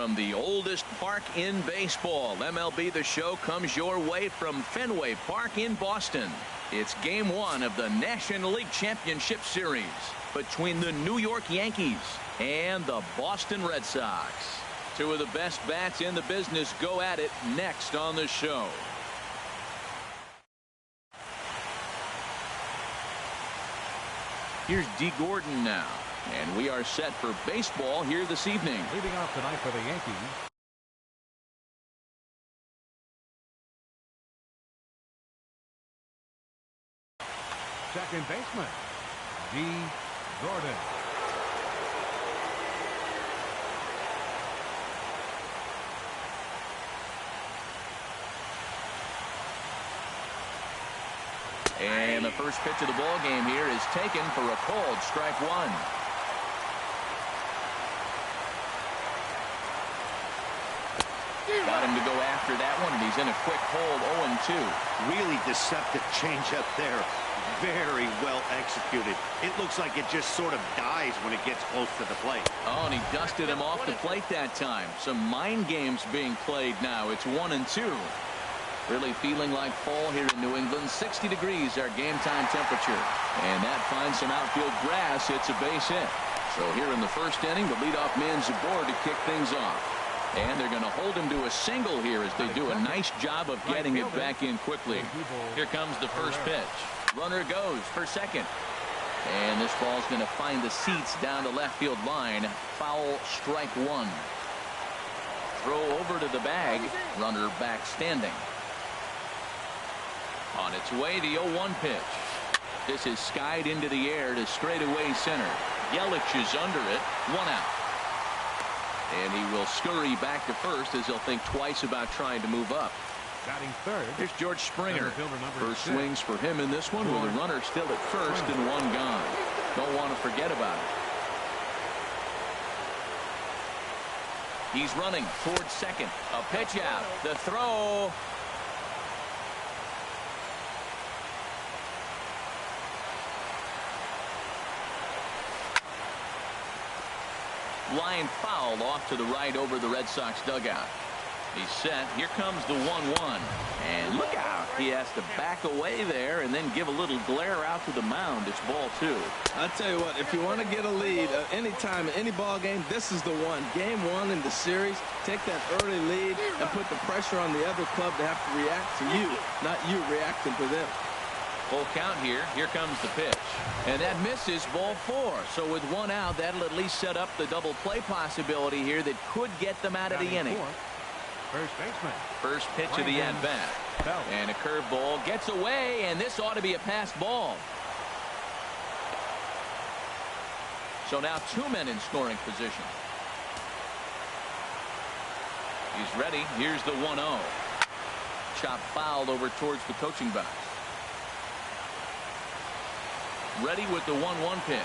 from the oldest park in baseball. MLB The Show comes your way from Fenway Park in Boston. It's Game 1 of the National League Championship Series between the New York Yankees and the Boston Red Sox. Two of the best bats in the business go at it next on the show. Here's D. Gordon now, and we are set for baseball here this evening. Leading off tonight for the Yankees, second baseman, D. Gordon. And the first pitch of the ball game here is taken for a called strike one. Got him to go after that one, and he's in a quick hold. 0-2. Really deceptive changeup there. Very well executed. It looks like it just sort of dies when it gets close to the plate. Oh, and he dusted him off the plate that time. Some mind games being played now. It's 1-2. Really feeling like fall here in New England. 60 degrees our game time temperature. And that finds some outfield grass. It's a base hit. So here in the first inning, the leadoff man's aboard to kick things off. And they're going to hold him to a single here as they do a nice job of getting it back in quickly. Here comes the first pitch. Runner goes for second. And this ball's going to find the seats down the left field line. Foul, strike one. Throw over to the bag. Runner back standing. On its way, the 0-1 pitch. This is skied into the air to straightaway center. Yelich is under it. 1 out. And he will scurry back to first as he'll think twice about trying to move up. Batting third. Here's George Springer. First 6. swings for him in this one with a runner still at first and one gone. Don't want to forget about it. He's running towards second. A pitch out. The throw. Line foul off to the right over the Red Sox dugout. He's set. Here comes the 1-1. And look out. He has to back away there and then give a little glare out to the mound. It's ball 2. I'll tell you what, if you want to get a lead anytime in any ball game, this is the one. Game 1 in the series, take that early lead and put the pressure on the other club to have to react to you, not you reacting to them. Full count here. Here comes the pitch. And that misses, ball 4. So with 1 out, that'll at least set up the double play possibility here that could get them out of the inning. First baseman. First pitch of the at-bat. And a curveball gets away, and this ought to be a pass ball. So now 2 men in scoring position. He's ready. Here's the 1-0. Chop fouled over towards the coaching box. Ready with the 1-1 pitch.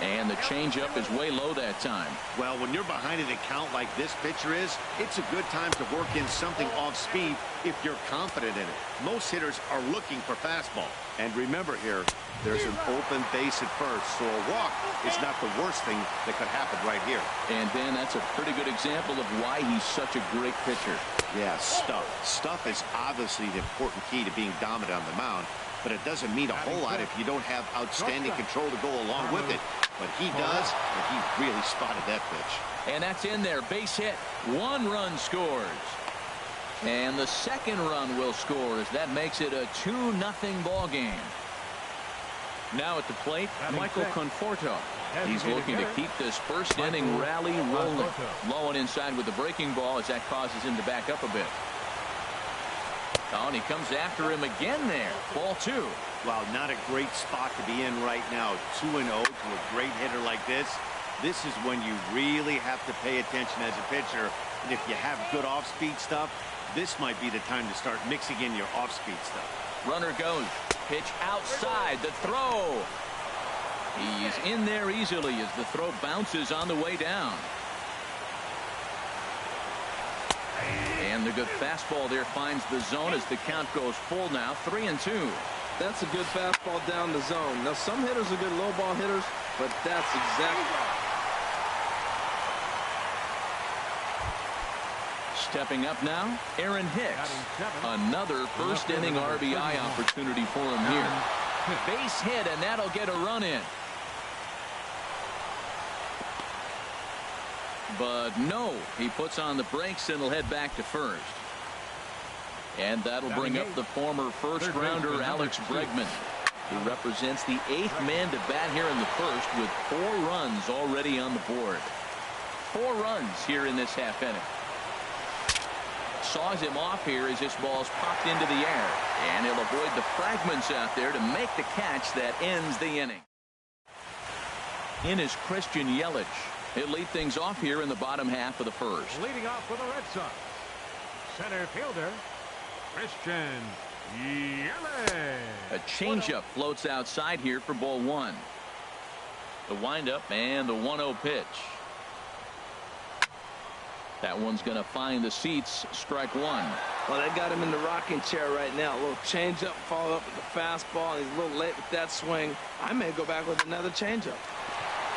And the changeup is way low that time. Well, when you're behind an account like this pitcher is, it's a good time to work in something off speed if you're confident in it. Most hitters are looking for fastball. And remember here, there's an open base at first, so a walk is not the worst thing that could happen right here. And Dan, that's a pretty good example of why he's such a great pitcher. Yeah, stuff. Stuff is obviously the important key to being dominant on the mound. But it doesn't mean a whole lot if you don't have outstanding control to go along with it. But he does, and he really spotted that pitch. And that's in there. Base hit. 1 run scores. And the second run will score as that makes it a 2-0 ball game. Now at the plate, Michael Conforto. He's looking to keep this first inning rally rolling. Low and inside with the breaking ball as that causes him to back up a bit. Oh, and he comes after him again there. Ball 2. Wow, not a great spot to be in right now. 2-0 to a great hitter like this. This is when you really have to pay attention as a pitcher. And if you have good off-speed stuff, this might be the time to start mixing in your off-speed stuff. Runner goes. Pitch outside. The throw. He's in there easily as the throw bounces on the way down. And the good fastball there finds the zone as the count goes full now. 3-2. That's a good fastball down the zone. Now, some hitters are good low ball hitters, but that's exactly. Stepping up now, Aaron Hicks. Another first inning RBI opportunity for him here. Base hit, and that'll get a run in. But no, he puts on the brakes and will head back to first. And that'll bring up the former first-rounder Alex Bregman. He represents the 8th man to bat here in the first with 4 runs already on the board. 4 runs here in this half inning. Saws him off here as this ball's popped into the air. And he'll avoid the fragments out there to make the catch that ends the inning. In is Christian Yelich. He'll lead things off here in the bottom half of the first. Leading off for the Red Sox, center fielder, Christian Yelich. A changeup floats outside here for ball 1. The windup and the 1-0 pitch. That one's going to find the seats. Strike 1. Well, they got him in the rocking chair right now. A little changeup, followed up with the fastball. He's a little late with that swing. I may go back with another changeup.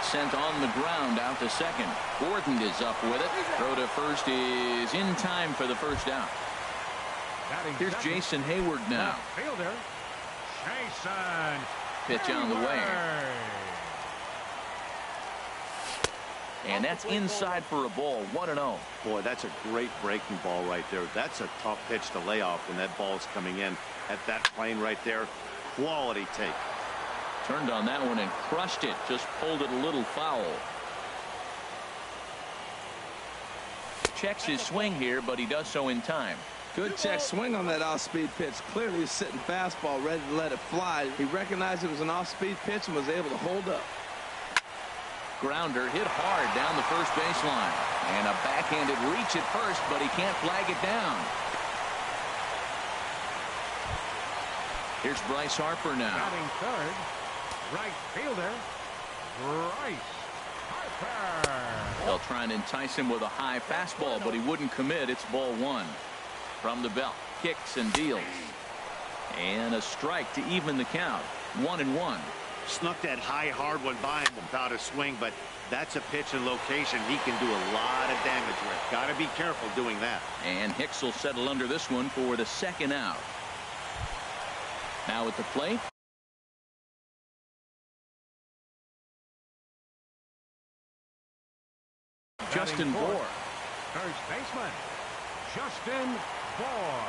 Sent on the ground out to second. Gordon is up with it. Throw to first is in time for the first out. Here's Jason Hayward now. Fielder, Jason. Pitch on the way. And that's inside for a ball. 1-0. Boy, that's a great breaking ball right there. That's a tough pitch to lay off when that ball's coming in at that plane right there. Quality take. Turned on that one and crushed it. Just pulled it a little foul. Checks his swing here, but he does so in time. Good check swing on that off-speed pitch. Clearly a sitting fastball ready to let it fly. He recognized it was an off-speed pitch and was able to hold up. Grounder hit hard down the first baseline. And a backhanded reach at first, but he can't flag it down. Here's Bryce Harper now. Batting third, right fielder, Bryce Harper. They'll try and entice him with a high fastball, but he wouldn't commit. It's ball 1. From the belt, kicks and deals. And a strike to even the count. 1-1. Snuck that high, hard one by him without a swing, but that's a pitch and location he can do a lot of damage with. Got to be careful doing that. And Hicks will settle under this one for the second out. Now at the plate, Justin Bour. First baseman, Justin Bour.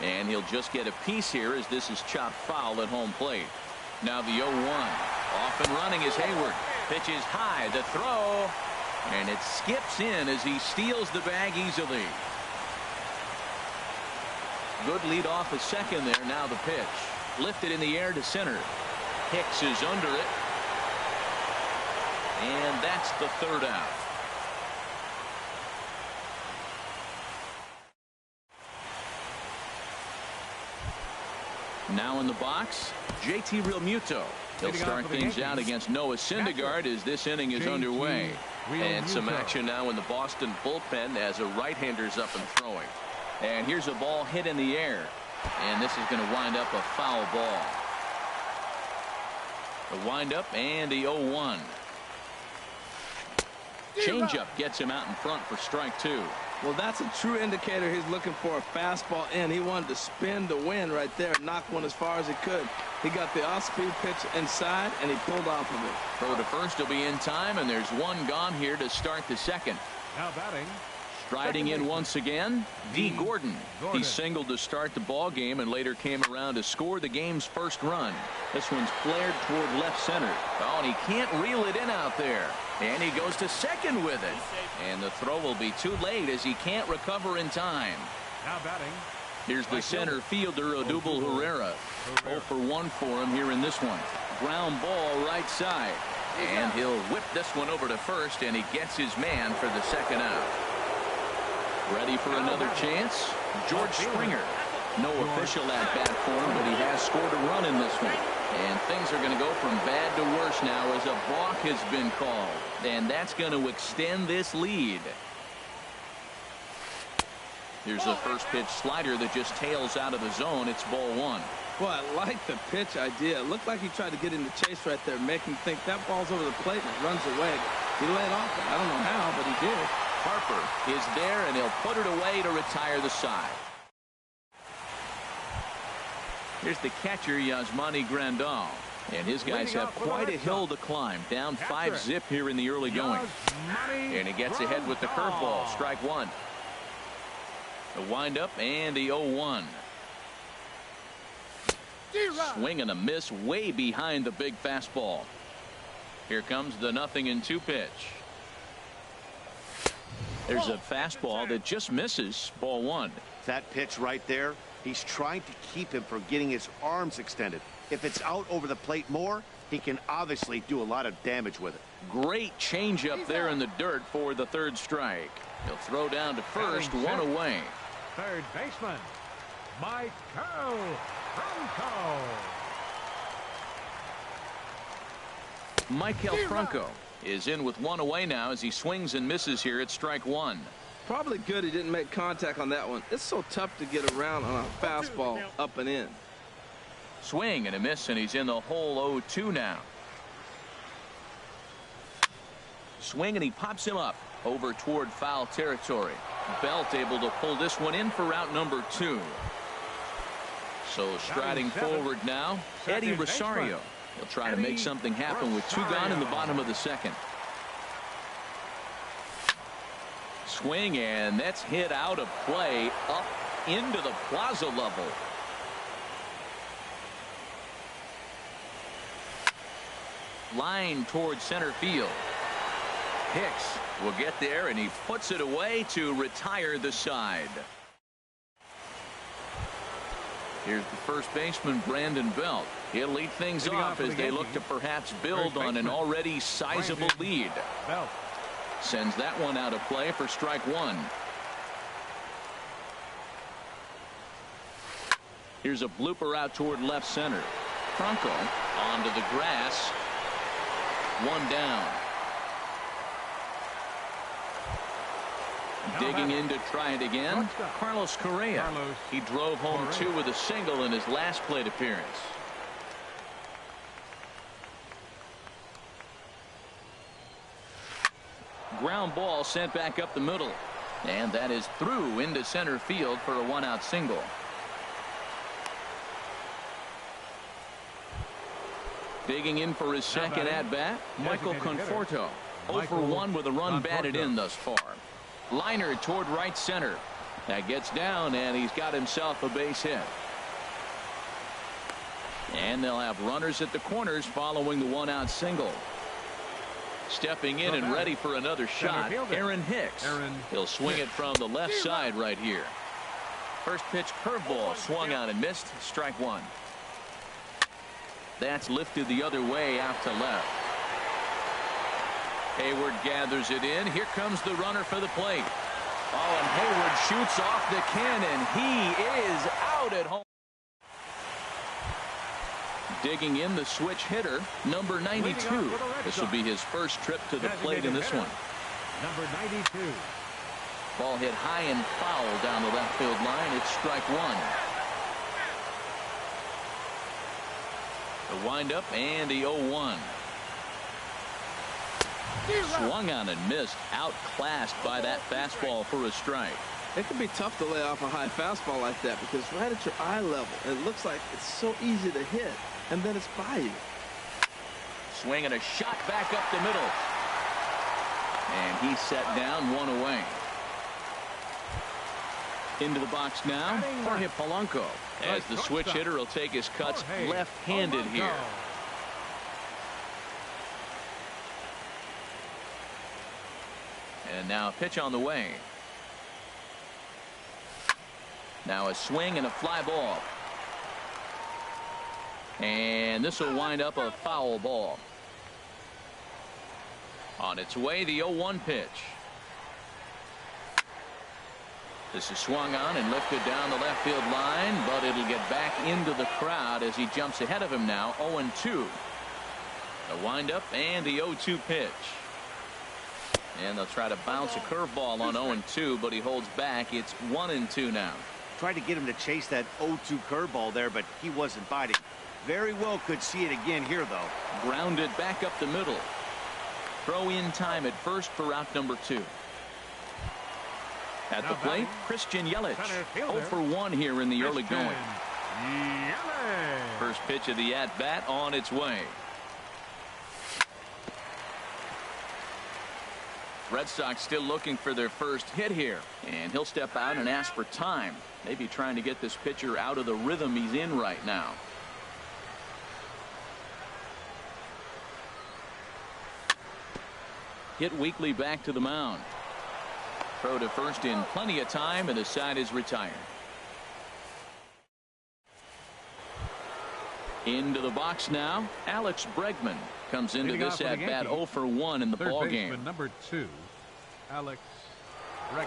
And he'll just get a piece here as this is chopped foul at home plate. Now the 0-1. Off and running is Hayward. Pitches high. The throw. And it skips in as he steals the bag easily. Good lead off at second there. Now the pitch. Lifted in the air to center. Hicks is under it. And that's the third out. Now in the box, JT Realmuto. He'll start things out against Noah Syndergaard as this inning is underway. And some action now in the Boston bullpen as a right-hander's up and throwing. And here's a ball hit in the air. And this is going to wind up a foul ball. The windup and the 0-1. Changeup gets him out in front for strike 2. Well, that's a true indicator he's looking for a fastball in. He wanted to spin the wind right there, knock one as far as he could. He got the off-speed pitch inside, and he pulled off of it. Throw to first will be in time, and there's one gone here to start the second. Now batting. Striding in once again, D. Gordon. He singled to start the ball game and later came around to score the game's first run. This one's flared toward left center. Oh, and he can't reel it in out there. And he goes to second with it. And the throw will be too late as he can't recover in time. Now batting. Here's the center fielder, Odubel Herrera. 0 for 1 for him here in this one. Ground ball right side. And he'll whip this one over to first, and he gets his man for the second out. Ready for another chance? George Springer. No official at bat for him, but he has scored a run in this one. And things are going to go from bad to worse now as a balk has been called. And that's going to extend this lead. Here's a first pitch slider that just tails out of the zone. It's ball 1. Well, I like the pitch idea. It looked like he tried to get in the chase right there, make him think that ball's over the plate and it runs away. He laid off it. I don't know how, but he did. Harper is there, and he'll put it away to retire the side. Here's the catcher, Yasmani Grandal. And his guys have quite a hill to climb. Down 5-zip here in the early going. And he gets ahead with the curveball. Strike one. The windup and the 0-1. Swing and a miss way behind the big fastball. Here comes the 0-2 pitch. There's a fastball that just misses. Ball one. That pitch right there, he's trying to keep him from getting his arms extended. If it's out over the plate more, he can obviously do a lot of damage with it. Great changeup there in the dirt for the third strike. He'll throw down to first, one away. Third baseman, Michael Franco. Michael Franco is in with one away now as he swings and misses here at strike one. Probably good he didn't make contact on that one. It's so tough to get around on a fastball up and in. Swing and a miss, and he's in the hole 0-2 now. Swing, and he pops him up over toward foul territory. Belt able to pull this one in for route number 2. So striding forward now, Eddie Rosario. He'll try to make something happen with 2 gone in the bottom of the second. Swing, and that's hit out of play up into the plaza level. Line towards center field. Hicks will get there, and he puts it away to retire the side. Here's the first baseman, Brandon Belt. He'll lead things off as they look to perhaps build on an already sizable lead. Sends that one out of play for strike one. Here's a blooper out toward left center. Franco onto the grass. One down. Digging in to try it again, Carlos Correa. He drove home 2 with a single in his last plate appearance. Ground ball sent back up the middle. And that is through into center field for a 1-out single. Digging in for his second at-bat, Michael Conforto. 0 for 1 with a run batted in thus far. Liner toward right center. That gets down, and he's got himself a base hit. And they'll have runners at the corners following the 1-out single. Stepping in and ready for another shot, Aaron Hicks. He'll swing it from the left side right here. First pitch curveball swung on and missed. Strike one. That's lifted the other way out to left. Hayward gathers it in. Here comes the runner for the plate. Oh, and Hayward shoots off the cannon. He is out at home. Digging in the switch hitter, number 92. This will be his first trip to the plate in this one. Number 92. Ball hit high and foul down the left field line. It's strike one. The windup and the 0-1. Swung on and missed. Outclassed by that fastball for a strike. It can be tough to lay off a high fastball like that because right at your eye level, it looks like it's so easy to hit, and then it's by you. Swing and a shot back up the middle. And he's set down, one away. Into the box now, Jorge Polanco. As the switch hitter will take his cuts left-handed here. And now a pitch on the way. Now a swing and a fly ball. And this will wind up a foul ball. On its way, the 0-1 pitch. This is swung on and lifted down the left field line, but it'll get back into the crowd as he jumps ahead of him now. 0-2. The windup and the 0-2 pitch. And they'll try to bounce a curveball on 0-2, but he holds back. It's 1-2 now. Tried to get him to chase that 0-2 curveball there, but he wasn't biting. Very well could see it again here, though. Grounded back up the middle. Throw in time at first for route number 2. At the plate, Christian Yelich. 0 for 1 here in the early going. First pitch of the at-bat on its way. Red Sox still looking for their first hit here, and he'll step out and ask for time, maybe trying to get this pitcher out of the rhythm he's in right now. Hit weakly back to the mound. Throw to first in plenty of time, and the side is retired. Into the box now, Alex Bregman comes into this at bat 0 for 1 in the ball game. Number 2, Alex Bregman.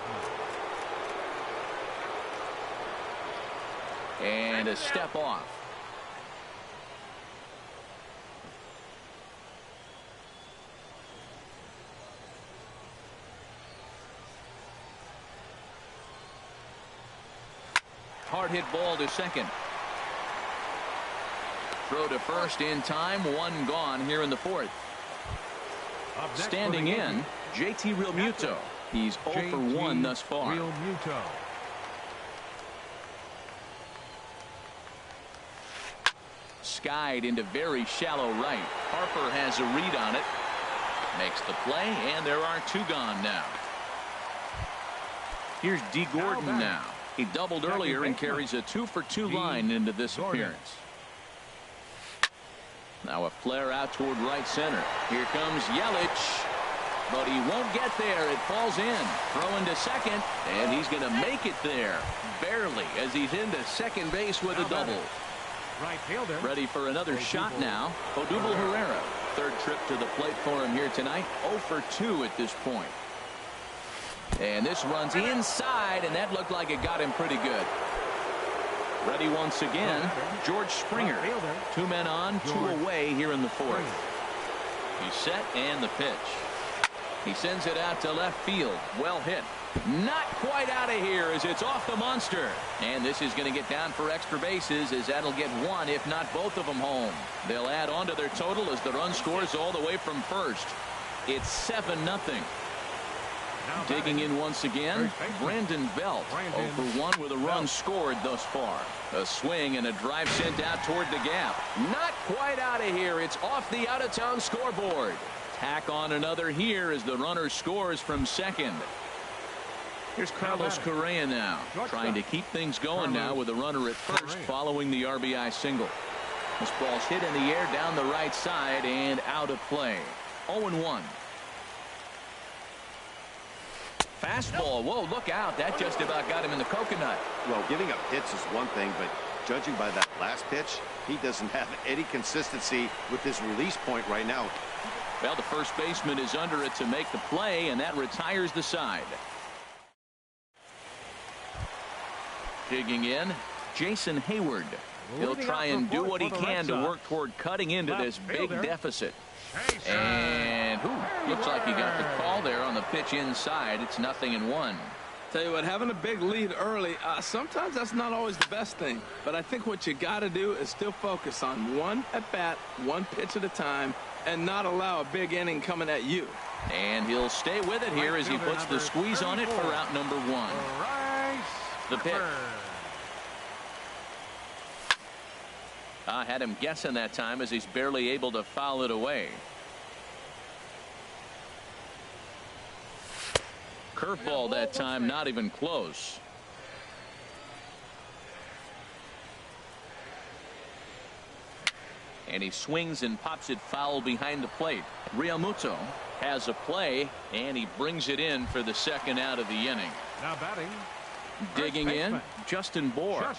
And a step off. Hard hit ball to second. Throw to first in time. 1 gone here in the 4th. Standing in, JT Realmuto. He's 0 for 1 thus far. Realmuto. Skied into very shallow right. Harper has a read on it. Makes the play, and there are 2 gone now. Here's D. Gordon now. He doubled earlier and carries a 2 for 2 line into this appearance. Now a flare out toward right center. Here comes Yelich, but he won't get there. It falls in. Throw into second, and he's going to make it there. Barely, as he's into second base with a double. Right fielder. Ready for another shot now. Odubel Herrera. 3rd trip to the plate for him here tonight. 0 for 2 at this point. And this runs inside, and that looked like it got him pretty good. Ready once again, George Springer. 2 men on, 2 away here in the 4th. He's set, and the pitch. He sends it out to left field. Well hit. Not quite out of here as it's off the monster. And this is going to get down for extra bases, as that'll get 1, if not both of them, home. They'll add on to their total as the run scores all the way from first. It's 7-0. Digging in once again, Brandon Belt. 0 for 1 with a run scored thus far. A swing and a drive sent out toward the gap. Not quite out of here. It's off the out-of-town scoreboard. Tack on another here as the runner scores from second. Here's Carlos Correa now, trying to keep things going now with a runner at first following the RBI single. This ball's hit in the air down the right side and out of play. 0-1. Fastball. Whoa, look out. That just about got him in the coconut. Well, giving up hits is one thing, but judging by that last pitch, he doesn't have any consistency with his release point right now. Well, the first baseman is under it to make the play, and that retires the side. Digging in, Jason Hayward. He'll try and do what he can to work toward cutting into this big deficit. And looks like he got the call there on the pitch inside. It's 0-1. Tell you what, having a big lead early, sometimes that's not always the best thing. But I think what you got to do is still focus on 1 at bat, 1 pitch at a time, and not allow a big inning coming at you. And he'll stay with it here as he puts the squeeze on it for out number 1. The pitch. I had him guessing that time as he's barely able to foul it away. Curveball that time, not even close. And he swings and pops it foul behind the plate. Realmuto has a play, and he brings it in for the 2nd out of the inning. Now batting. Digging in, Justin Bohr.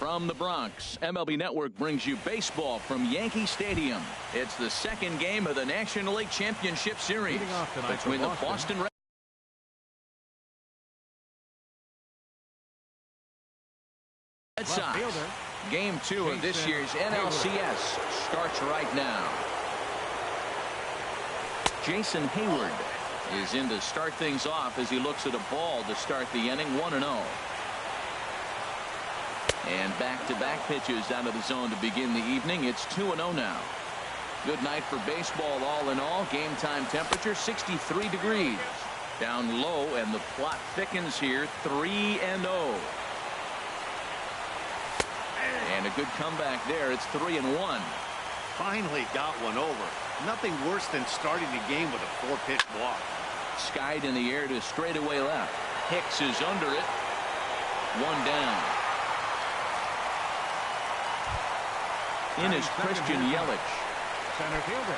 From the Bronx, MLB Network brings you baseball from Yankee Stadium. It's the second game of the National League Championship Series between the Boston Red Sox. Game 2 of this year's NLCS starts right now. Jason Hayward is in to start things off as he looks at a ball to start the inning. 1-0. And back-to-back pitches out of the zone to begin the evening. It's 2-0 now. Good night for baseball all in all. Game time temperature 63 degrees. Down low, and the plot thickens here. 3-0. And a good comeback there. It's 3-1. Finally got one over. Nothing worse than starting the game with a 4-pitch walk. Skied in the air to straightaway left. Hicks is under it. 1 down. In is Christian Yelich. Center fielder.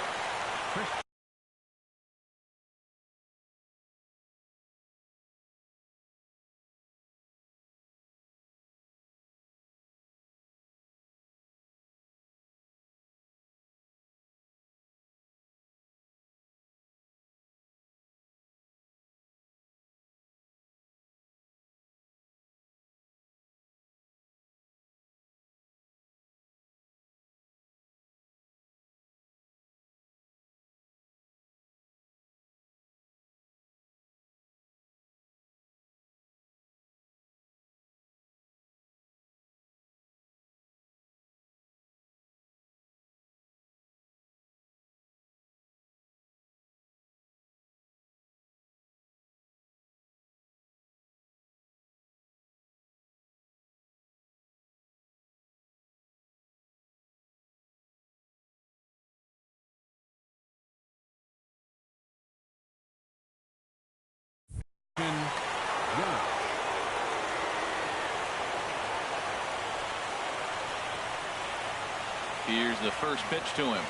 Here's the first pitch to him.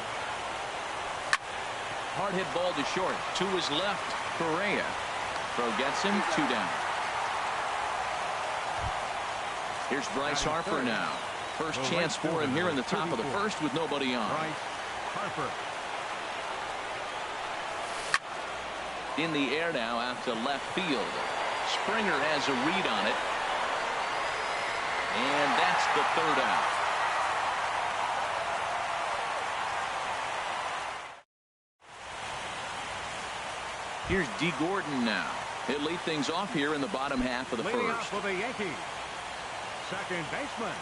Hard hit ball to short. To his left. Correa. Throw gets him. 2 down. Here's Bryce Harper now. First chance for him here in the top of the first with nobody on. Harper. In the air now out to left field. Springer has a read on it. And that's the 3rd out. Here's D. Gordon now. He'll lead things off here in the bottom half of the Leading first. off for the Yankees. Second baseman,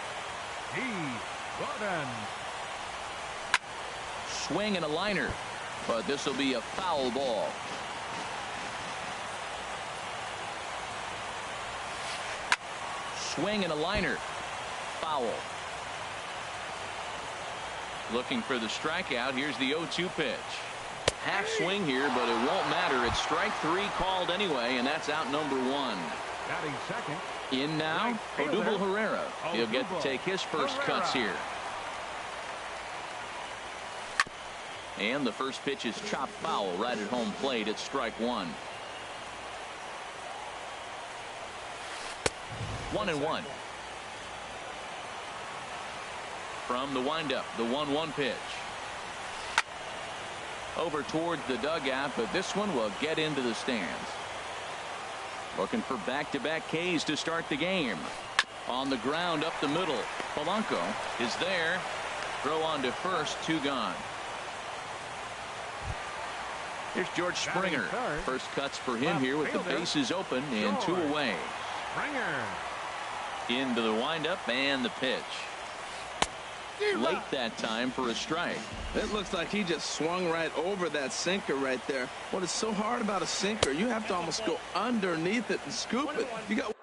D. Gordon. Swing and a liner, but this will be a foul ball. Swing and a liner. Foul. Looking for the strikeout. Here's the 0-2 pitch. Half swing here, but it won't matter. It's strike 3 called anyway, and that's out number 1. Batting second. In now, Odubel Herrera. He'll get to take his first cuts here. And the first pitch is chopped foul right at home plate. It's strike 1. 1-1. From the windup, the 1-1 pitch. Over towards the dugout, but this one will get into the stands. Looking for back-to-back Ks to start the game. On the ground up the middle. Polanco is there. Throw on to first. 2 gone. Here's George Springer. First cuts for him here with the bases open and 2 away. Springer. Into the windup and the pitch. Late that time for a strike. It looks like he just swung right over that sinker right there. What is so hard about a sinker, you have to almost go underneath it and scoop it. You got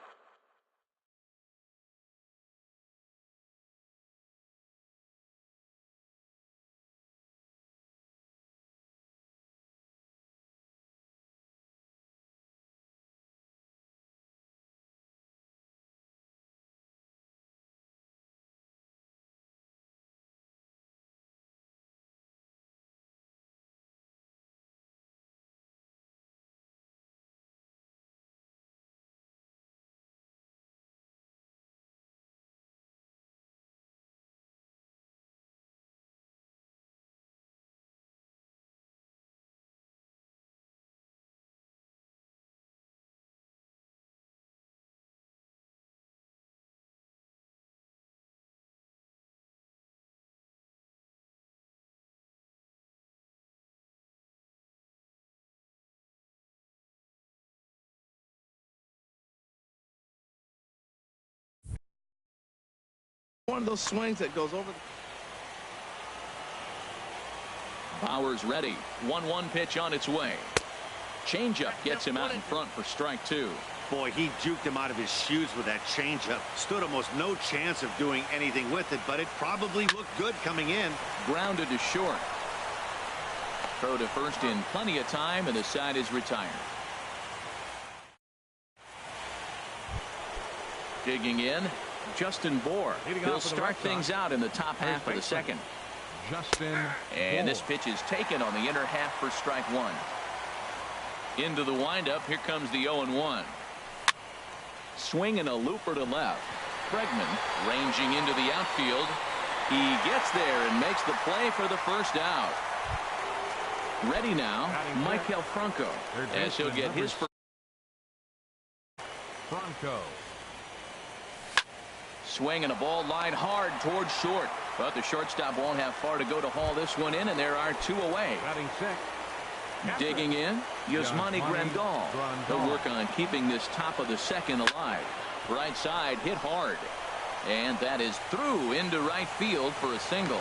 One of those swings that goes over. Bauer's ready. 1-1 pitch on its way. Changeup gets him out in front for strike 2. Boy, he juked him out of his shoes with that changeup. Stood almost no chance of doing anything with it, but it probably looked good coming in. Grounded to short. Throw to first in plenty of time, and the side is retired. Digging in, Justin Bohr. He'll start things out in the top half of the second. And this pitch is taken on the inner half for strike 1. Into the windup. Here comes the 0-1. Swinging a looper to left. Bregman ranging into the outfield. He gets there and makes the play for the first out. Ready now, Maikel Franco, as he'll get his first. Franco. Swinging a ball line hard towards short, but the shortstop won't have far to go to haul this one in, and there are 2 away. Batting sixth. Digging in, Yasmani Grandal. They'll work on keeping this top of the second alive. Right side hit hard, and that is through into right field for a single.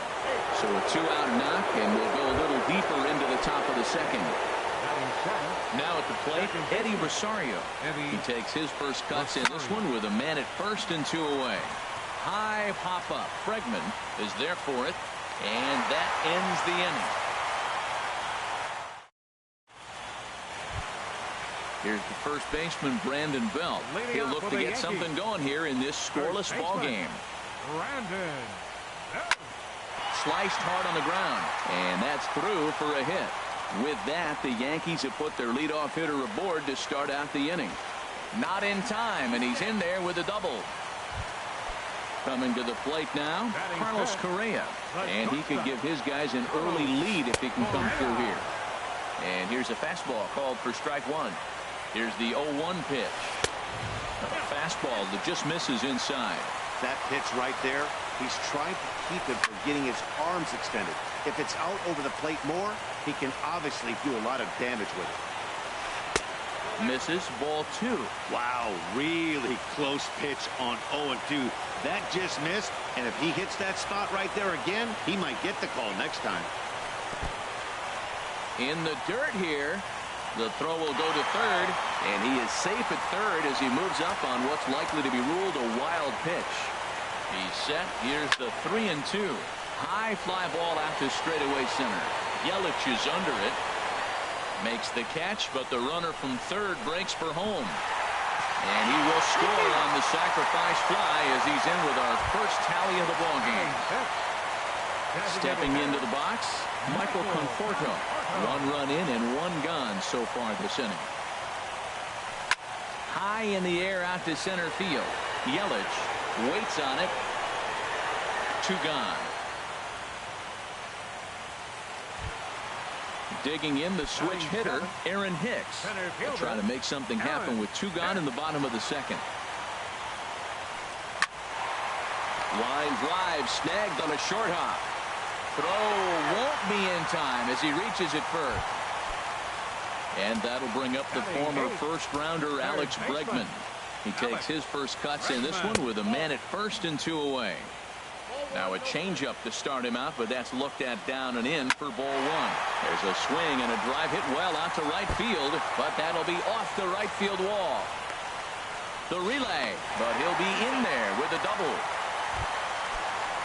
So a 2-out knock, and we'll go a little deeper into the top of the second. Now at the plate, Eddie Rosario. He takes his first cuts in this one with a man at first and 2 away. High pop up. Bregman is there for it, and that ends the inning. Here's the first baseman, Brandon Belt. He'll look to get something going here in this scoreless ball game. Sliced hard on the ground, and that's through for a hit. With that, the Yankees have put their leadoff hitter aboard to start out the inning. Not in time, and he's in there with a double. Coming to the plate now, Carlos Correa, and he could give his guys an early lead if he can come through here. And here's a fastball called for strike 1. Here's the 0-1 pitch. A fastball that just misses inside. That pitch right there, he's trying to keep him from getting his arms extended. If it's out over the plate more, he can obviously do a lot of damage with it. Misses, ball 2. Wow, really close pitch on 0-2. That just missed, and if he hits that spot right there again, he might get the call next time. In the dirt here. The throw will go to third, and he is safe at third as he moves up on what's likely to be ruled a wild pitch. He's set. Here's the 3-2. High fly ball out to straightaway center. Yelich is under it. Makes the catch, but the runner from third breaks for home. And he will score on the sacrifice fly as he's in with our first tally of the ball game. Stepping into the box, Michael Conforto. 1 run in and 1 gone so far this inning. High in the air out to center field. Yelich waits on it. 2 gone. Digging in the switch hitter, Aaron Hicks. They'll try to make something happen with 2 gone in the bottom of the second. Line drive snagged on a short hop. Throw won't be in time as he reaches it first. And that'll bring up the former first-rounder Alex Bregman. He takes his first cuts in this one with a man at first and 2 away. Now a changeup to start him out, but that's looked at down and in for ball 1. There's a swing and a drive hit well out to right field, but that'll be off the right field wall. The relay, but he'll be in there with a double.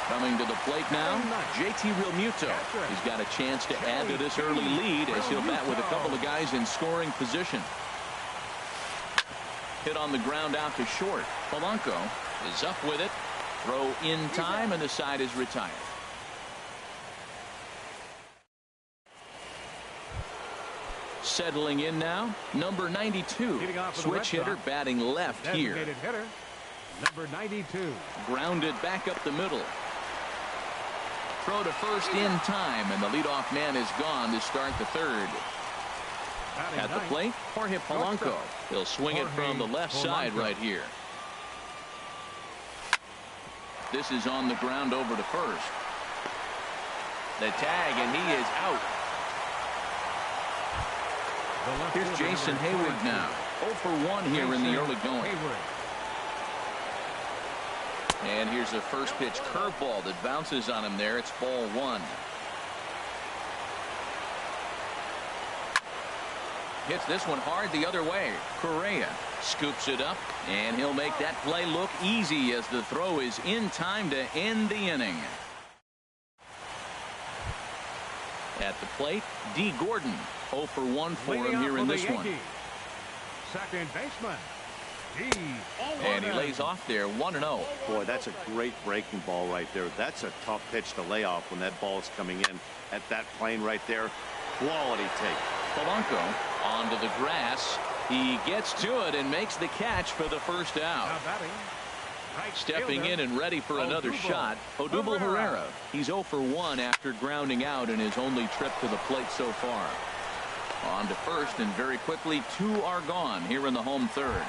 Coming to the plate now, JT Realmuto. He's got a chance to add to this early lead as he'll bat with a couple of guys in scoring position. Hit on the ground out to short. Polanco is up with it. Throw in time, and the side is retired. Settling in now, number 92. Switch hitter batting left here. Number 92. Grounded back up the middle. Throw to first in time, and the leadoff man is gone to start the third. At the plate, Jorge Polanco. He'll swing it from the left side right here. This is on the ground over to first. The tag, and he is out. Here's Jason Hayward now. 0 for 1 here in the early going. And here's a first pitch curveball that bounces on him there. It's ball one. Hits this one hard the other way. Correa scoops it up, and he'll make that play look easy as the throw is in time to end the inning. At the plate, D. Gordon. 0 for 1 for him here in this one. Second baseman, D. And he lays off there 1-0. Boy, that's a great breaking ball right there. That's a tough pitch to lay off when that ball is coming in at that plane right there. Quality take. Polanco onto the grass. He gets to it and makes the catch for the first out. Now batting, right Stepping fielder, in and ready for another Odubel shot, Odubel Herrera. He's 0 for 1 after grounding out in his only trip to the plate so far. On to first, and very quickly 2 are gone here in the home third.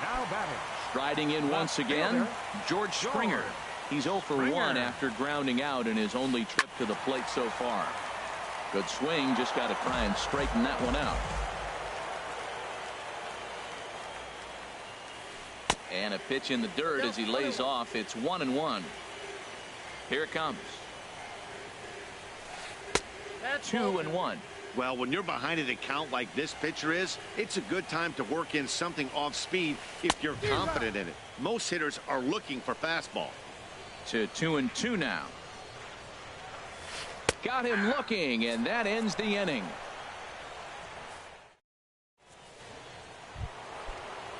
Now batting, Striding in once again, George Springer. He's 0 for 1 Springer. after grounding out in his only trip to the plate so far. Good swing, just got to try and straighten that one out. And a pitch in the dirt as he lays off. It's 1-1. Here it comes. 2-1. Well, when you're behind an account like this pitcher is, it's a good time to work in something off speed if you're confident in it. Most hitters are looking for fastball. To 2-2 now. Got him looking, and that ends the inning.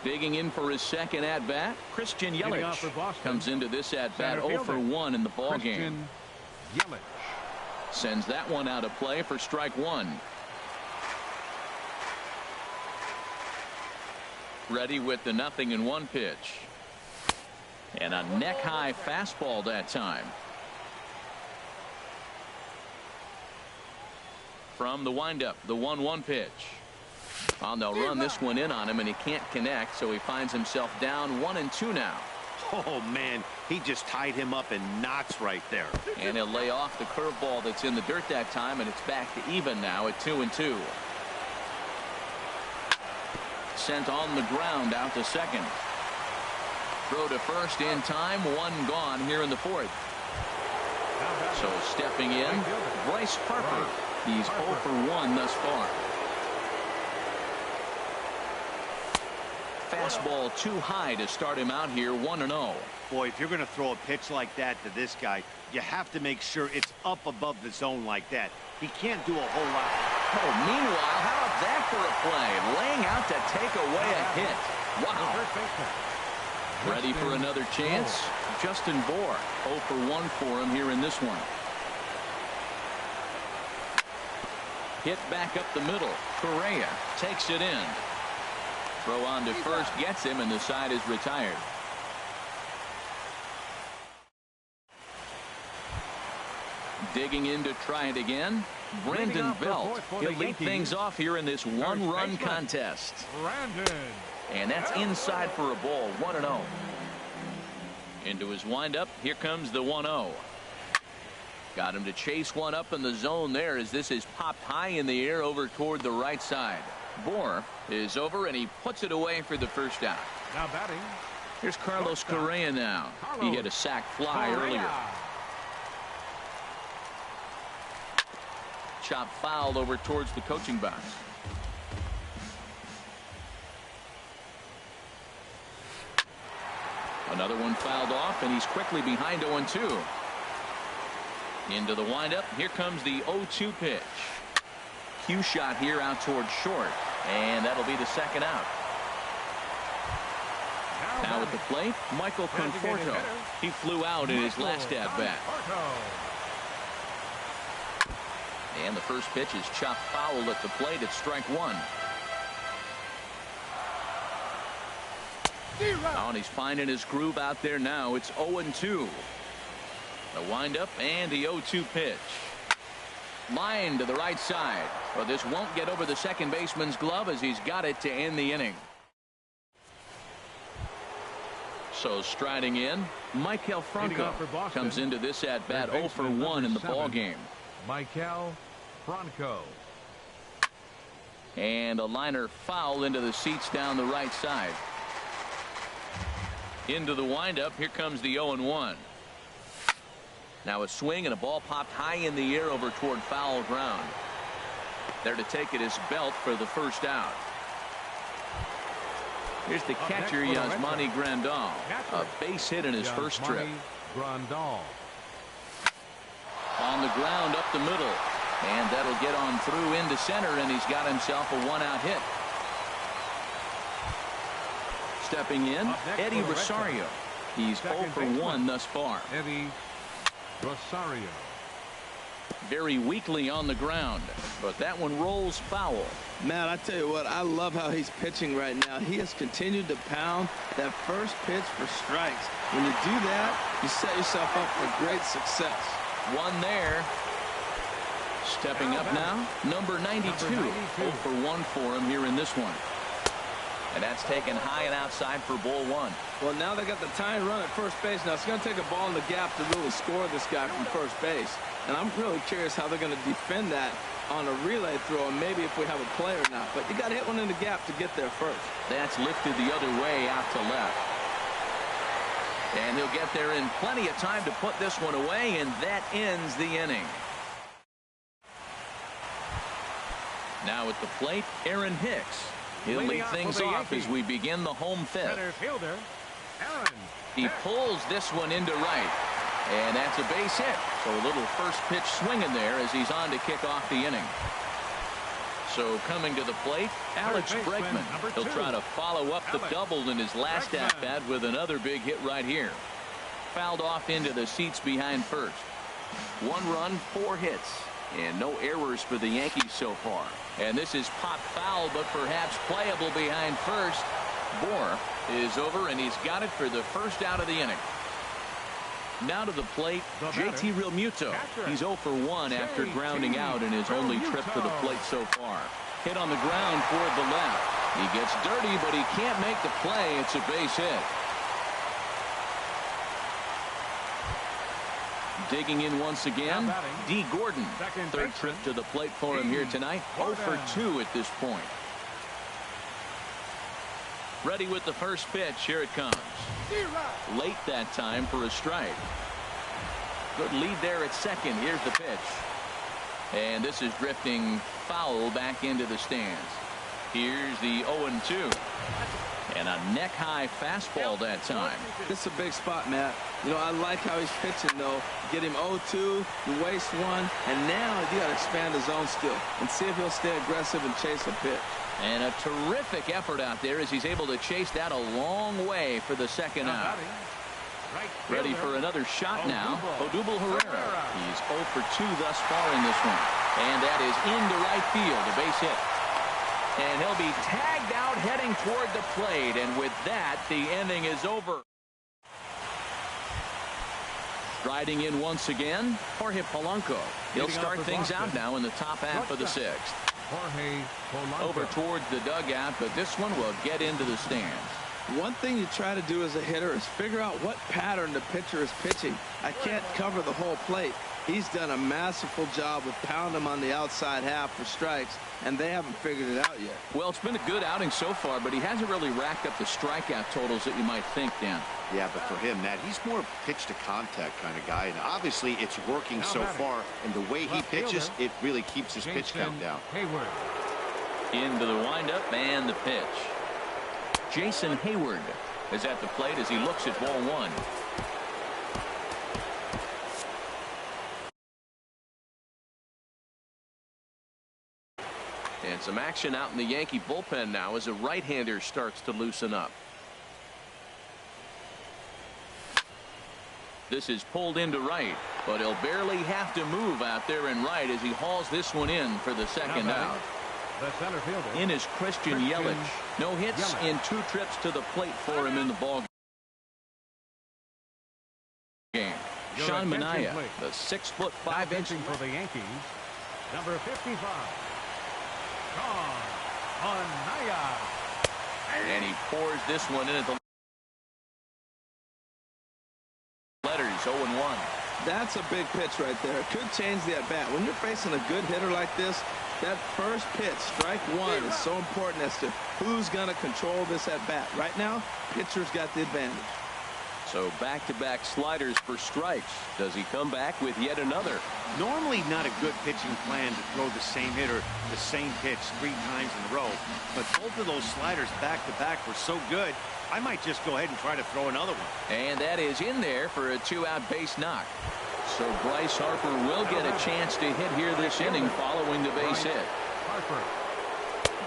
Digging in for his second at-bat, Christian Yelich comes into this at-bat 0 for 1 in the ballgame. Yelich. Sends that one out of play for strike one. Ready with the 0-1 pitch. And a neck-high fastball that time. From the windup, the 1-1 pitch. Well, they'll run this one in on him, and he can't connect, so he finds himself down 1-2 now. Oh, man, he just tied him up in knots right there. And he'll lay off the curveball that's in the dirt that time, and it's back to even now at 2-2. Sent on the ground out to second. Throw to first in time, 1 gone here in the fourth. So stepping in, Bryce Harper. He's 0 for 1 thus far. Fastball too high to start him out here, 1-0. Boy, if you're going to throw a pitch like that to this guy, you have to make sure it's up above the zone like that. He can't do a whole lot. Oh, meanwhile, how about that for a play? Laying out to take away a hit. Wow. Ready for another chance? Justin Bour, 0 for 1 for him here in this one. Hit back up the middle. Correa takes it in. Throw on to first gets him, and the side is retired. Digging in to try it again, Brandon Belt. He'll lead things off here in this one-run contest. And that's inside for a ball, 1-0. Into his windup, here comes the 1-0. Got him to chase one up in the zone there as this is popped high in the air over toward the right side. Bour is over, and he puts it away for the first out. Now batting. Here's Carlos Correa now. He had a sac fly earlier. Chop foul over towards the coaching box. Another one fouled off, and he's quickly behind 0-2. Into the windup. Here comes the 0-2 pitch. Cue shot here out towards short, and that'll be the second out. Now at the plate, Michael Conforto. He flew out in his last at-bat. And the first pitch is chopped foul at the plate. It's strike one. Oh, and he's finding his groove out there now. It's 0-2. The windup and the 0-2 pitch. Line to the right side. Well, this won't get over the second baseman's glove as he's got it to end the inning. So striding in, Maikel Franco comes into this at bat 0 for 1 in the ball game. Maikel Franco. And a liner foul into the seats down the right side. Into the windup. Here comes the 0-1. Now a swing and a ball popped high in the air over toward foul ground. There to take it is Belt for the first out. Here's the catcher, Yasmani Grandal. A base hit in his first trip. Grandal. On the ground up the middle. And that'll get on through into center, and he's got himself a one-out hit. Stepping in, Eddie Rosario. He's 0 for 1 thus far. Eddie Rosario. Very weakly on the ground, but that one rolls foul. Matt, I tell you what, I love how he's pitching right now. He has continued to pound that first pitch for strikes. When you do that, you set yourself up for great success. One there. Stepping up now, number 92. 0 for 1 for him here in this one. And that's taken high and outside for ball 1. Well, now they got the tying run at first base. Now it's going to take a ball in the gap to really score this guy from first base. And I'm really curious how they're going to defend that on a relay throw, and maybe if we have a play or not. But you got to hit one in the gap to get there first. That's lifted the other way out to left. And he'll get there in plenty of time to put this one away, and that ends the inning. Now at the plate, Aaron Hicks. He'll lead things off as we begin the home fifth. Center fielder, Aaron. He pulls this one into right. And that's a base hit. So a little first pitch swinging there as he's on to kick off the inning. So coming to the plate, Alex Bregman. He'll try to follow up the double in his last at-bat with another big hit right here. Fouled off into the seats behind first. 1 run, 4 hits. And no errors for the Yankees so far. And this is popped foul, but perhaps playable behind first. Bohr is over, and he's got it for the first out of the inning. Now to the plate, JT Realmuto. He's 0 for 1 after grounding out in his only trip to the plate so far. Hit on the ground toward the left. He gets dirty, but he can't make the play. It's a base hit. Digging in once again, D. Gordon. Third trip to the plate for him here tonight. 0 for 2 at this point. Ready with the first pitch. Here it comes. Late that time for a strike. Good lead there at second. Here's the pitch. And this is drifting foul back into the stands. Here's the 0-2. And a neck-high fastball that time. This is a big spot, Matt. You know, I like how he's pitching, though. Get him 0-2, you waste 1, and now you got to expand the zone still and see if he'll stay aggressive and chase a pitch. And a terrific effort out there as he's able to chase that a long way for the second out. Ready for another shot now. Odubel Herrera. He's 0 for 2 thus far in this one. And that is into right field, a base hit. And he'll be tagged out heading toward the plate. And with that, the inning is over. Riding in once again, Jorge Polanco. He'll start things out now in the top half of the 6th. Over towards the dugout, but this one will get into the stands. One thing you try to do as a hitter is figure out what pattern the pitcher is pitching. I can't cover the whole plate. He's done a masterful job with pounding him on the outside half for strikes, and they haven't figured it out yet. Well, it's been a good outing so far, but he hasn't really racked up the strikeout totals that you might think, Dan. Yeah, but for him, Matt, he's more pitch to contact kind of guy, and obviously it's working so far, and the way he pitches, it really keeps his pitch count down. Hayward. Into the windup and the pitch. Jason Hayward is at the plate as he looks at ball 1. And some action out in the Yankee bullpen now as a right-hander starts to loosen up. This is pulled into right, but he'll barely have to move out there in right as he hauls this one in for the second out. The center fielder. In is Christian Yelich. No hits in 2 trips to the plate for him in the ball game. Sean Manaea, the 6'5" for the Yankees. Number 55. Sean Manaea. And he pours this one in at the letters. 0-1. That's a big pitch right there. It could change the at-bat. When you're facing a good hitter like this, that first pitch, strike 1, is so important as to who's going to control this at-bat. Right now, pitcher's got the advantage. So back-to-back sliders for strikes. Does he come back with yet another? Normally not a good pitching plan to throw the same hitter the same pitch 3 times in a row, but both of those sliders back-to-back were so good, I might just go ahead and try to throw another one. And that is in there for a 2-out base knock. So Bryce Harper will get a chance to hit here this inning following the base hit.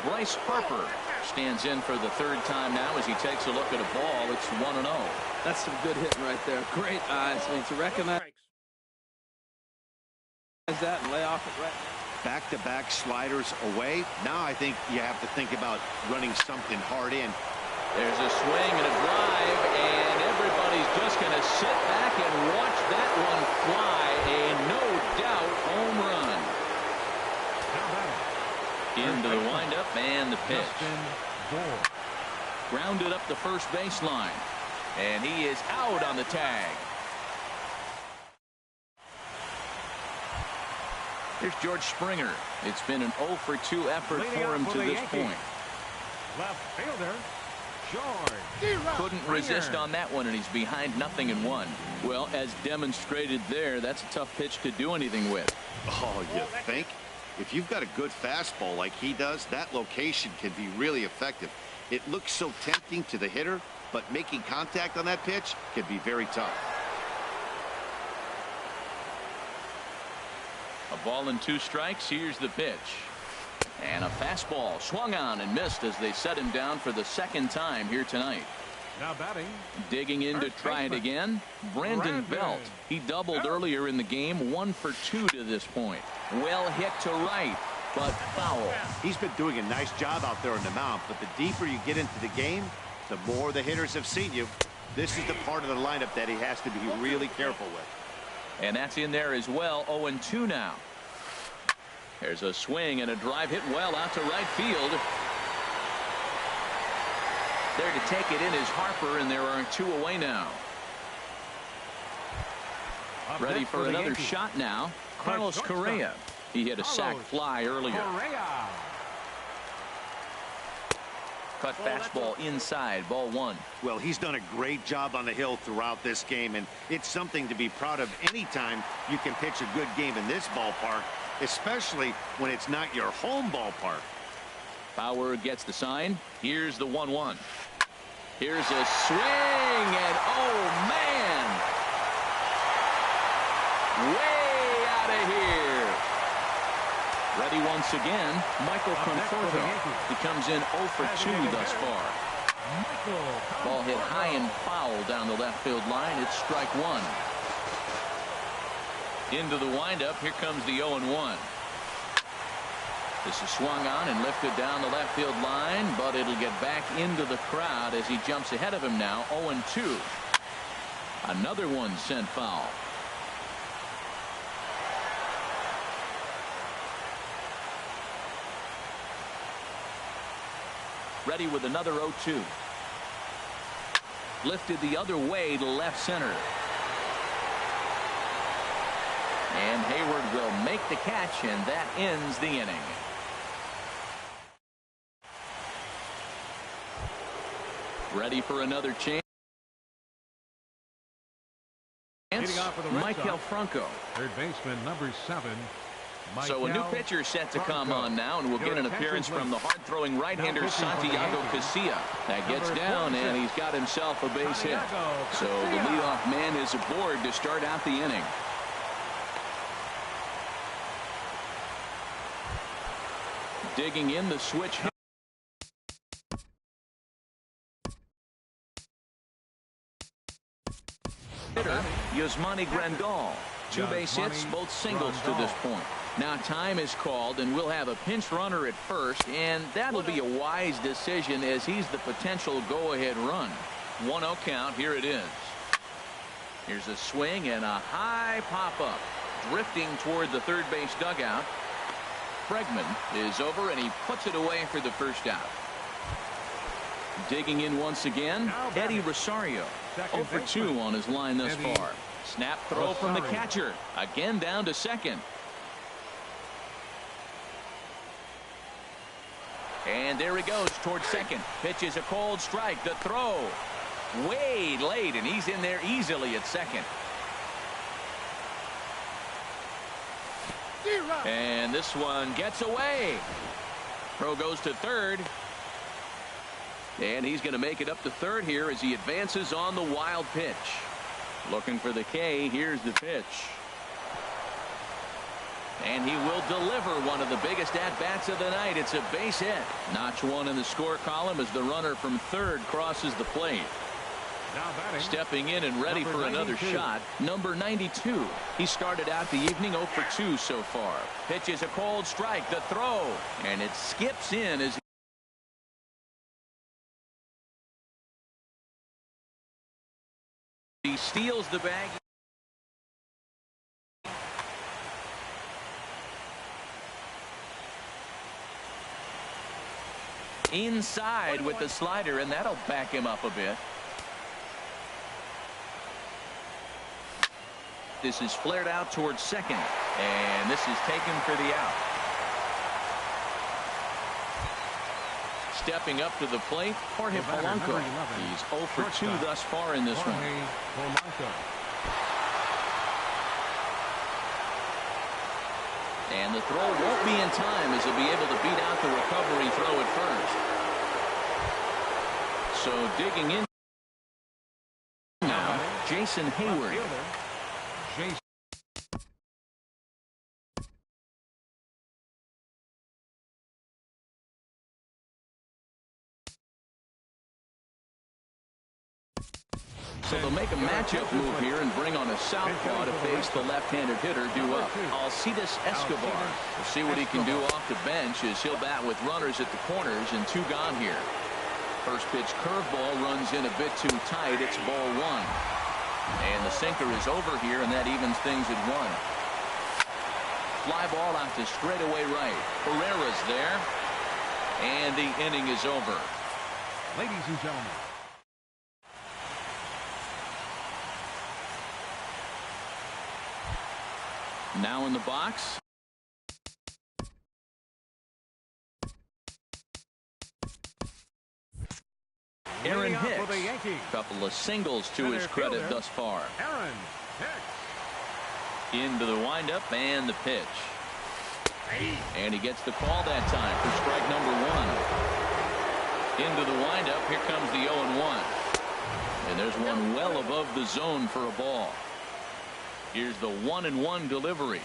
Bryce Harper stands in for the 3rd time now as he takes a look at a ball. It's 1-0. That's some good hitting right there. Great eyes. I mean, to recognize that and lay off it right now. Back-to-back sliders away. Now I think you have to think about running something hard in. There's a swing and a drive, and everybody's just going to sit back and watch that one fly. A no-doubt home run. Into the windup and the pitch. Grounded up the first baseline. And he is out on the tag. Here's George Springer. It's been an 0 for 2 effort for him to this point. Left fielder, George. Couldn't resist on that one, and he's behind 0-1. Well, as demonstrated there, that's a tough pitch to do anything with. Oh, you think? If you've got a good fastball like he does, that location can be really effective. It looks so tempting to the hitter, but making contact on that pitch can be very tough. A ball and 2 strikes. Here's the pitch. And a fastball swung on and missed as they set him down for the 2nd time here tonight. Now batting. Digging in to try it again. Brandon Belt. He doubled earlier in the game. 1 for 2 to this point. Well hit to right, but foul. He's been doing a nice job out there on the mound, but the deeper you get into the game, the more the hitters have seen you. This is the part of the lineup that he has to be really careful with. And that's in there as well. 0-2 now. There's a swing and a drive hit well out to right field. There to take it in is Harper, and there are 2 away now. Ready for another shot now. Carlos Correa. He hit a sac fly earlier. Cut fastball inside, ball 1. Well, he's done a great job on the hill throughout this game, and it's something to be proud of anytime you can pitch a good game in this ballpark, especially when it's not your home ballpark. Bauer gets the sign. Here's the 1-1. Here's a swing, and oh man, way out of here. Ready once again, Michael Conforto. He comes in 0 for 2 thus far. Ball hit high and foul down the left field line. It's strike 1. Into the windup. Here comes the 0-1. This is swung on and lifted down the left field line, but it'll get back into the crowd as he jumps ahead of him now. 0-2. Another one sent foul. Ready with another 0-2. Lifted the other way to left center. And Hayward will make the catch, and that ends the inning. Ready for another chance. Michael Franco. Third baseman, number 7. So a new pitcher set to come on now, and we'll get an appearance from the hard-throwing right-hander Santiago Casilla. That gets down, and he's got himself a base hit. So the leadoff man is aboard to start out the inning. Digging in the switch hitter, Yasmani Grandal. 2 base hits, both singles to this point. Now time is called, and we'll have a pinch runner at first, and that'll be a wise decision as he's the potential go-ahead run. 1-0 count. Here it is. Here's a swing and a high pop-up. Drifting toward the third base dugout. Bregman is over, and he puts it away for the first out. Digging in once again, Eddie Rosario. 0 for 2 on his line thus far. Snap throw from the catcher. Again down to second. And there he goes towards second. Pitches a cold strike. The throw. way late, and he's in there easily at second. And this one gets away. Throw goes to third. And he's going to make it up to third here as he advances on the wild pitch. Looking for the K. Here's the pitch. And he will deliver one of the biggest at-bats of the night. It's a base hit. Notch one in the score column as the runner from third crosses the plate. Stepping in and ready for another shot, number 92. He started out the evening 0 for 2 so far. Pitch is a cold strike. The throw. And it skips in as he steals the bag. Inside with the slider, and that'll back him up a bit. This is flared out towards second, and this is taken for the out. Stepping up to the plate, Jorge Polanco. He's 0 for 2 thus far in this one. And the throw won't be in time as he'll be able to beat out the recovery throw at first. So digging in now, Jason Hayward. So they'll make a matchup move here and bring on a southpaw to face the left-handed hitter due up. Alcides Escobar. We'll see what he can do off the bench as he'll bat with runners at the corners and 2 gone here. First pitch curveball runs in a bit too tight. It's ball 1. And the sinker is over here, and that evens things at 1. Fly ball out to straightaway right. Herrera's there. And the inning is over. Ladies and gentlemen. Now in the box. Aaron Hicks. Couple of singles to his credit thus far. Aaron Hicks. Into the windup and the pitch. And he gets the call that time for strike number 1. Into the windup. Here comes the 0-1. And there's one well above the zone for a ball. Here's the 1-1 delivery.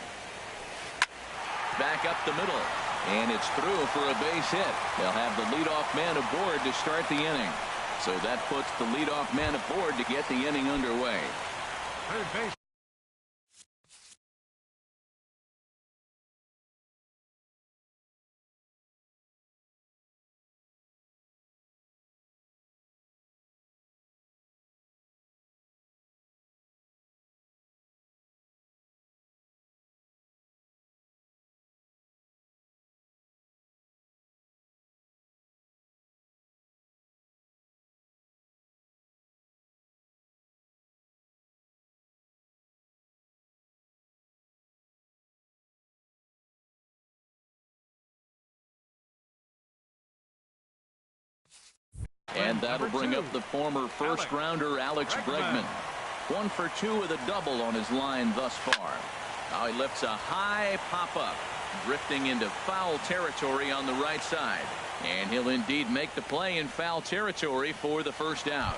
Back up the middle. And it's through for a base hit. They'll have the leadoff man aboard to start the inning. So that puts the leadoff man aboard to get the inning underway. Third base. And that'll bring up the former first-rounder Alex Bregman. 1 for 2 with a double on his line thus far. Now he lifts a high pop-up, drifting into foul territory on the right side. And he'll indeed make the play in foul territory for the first out.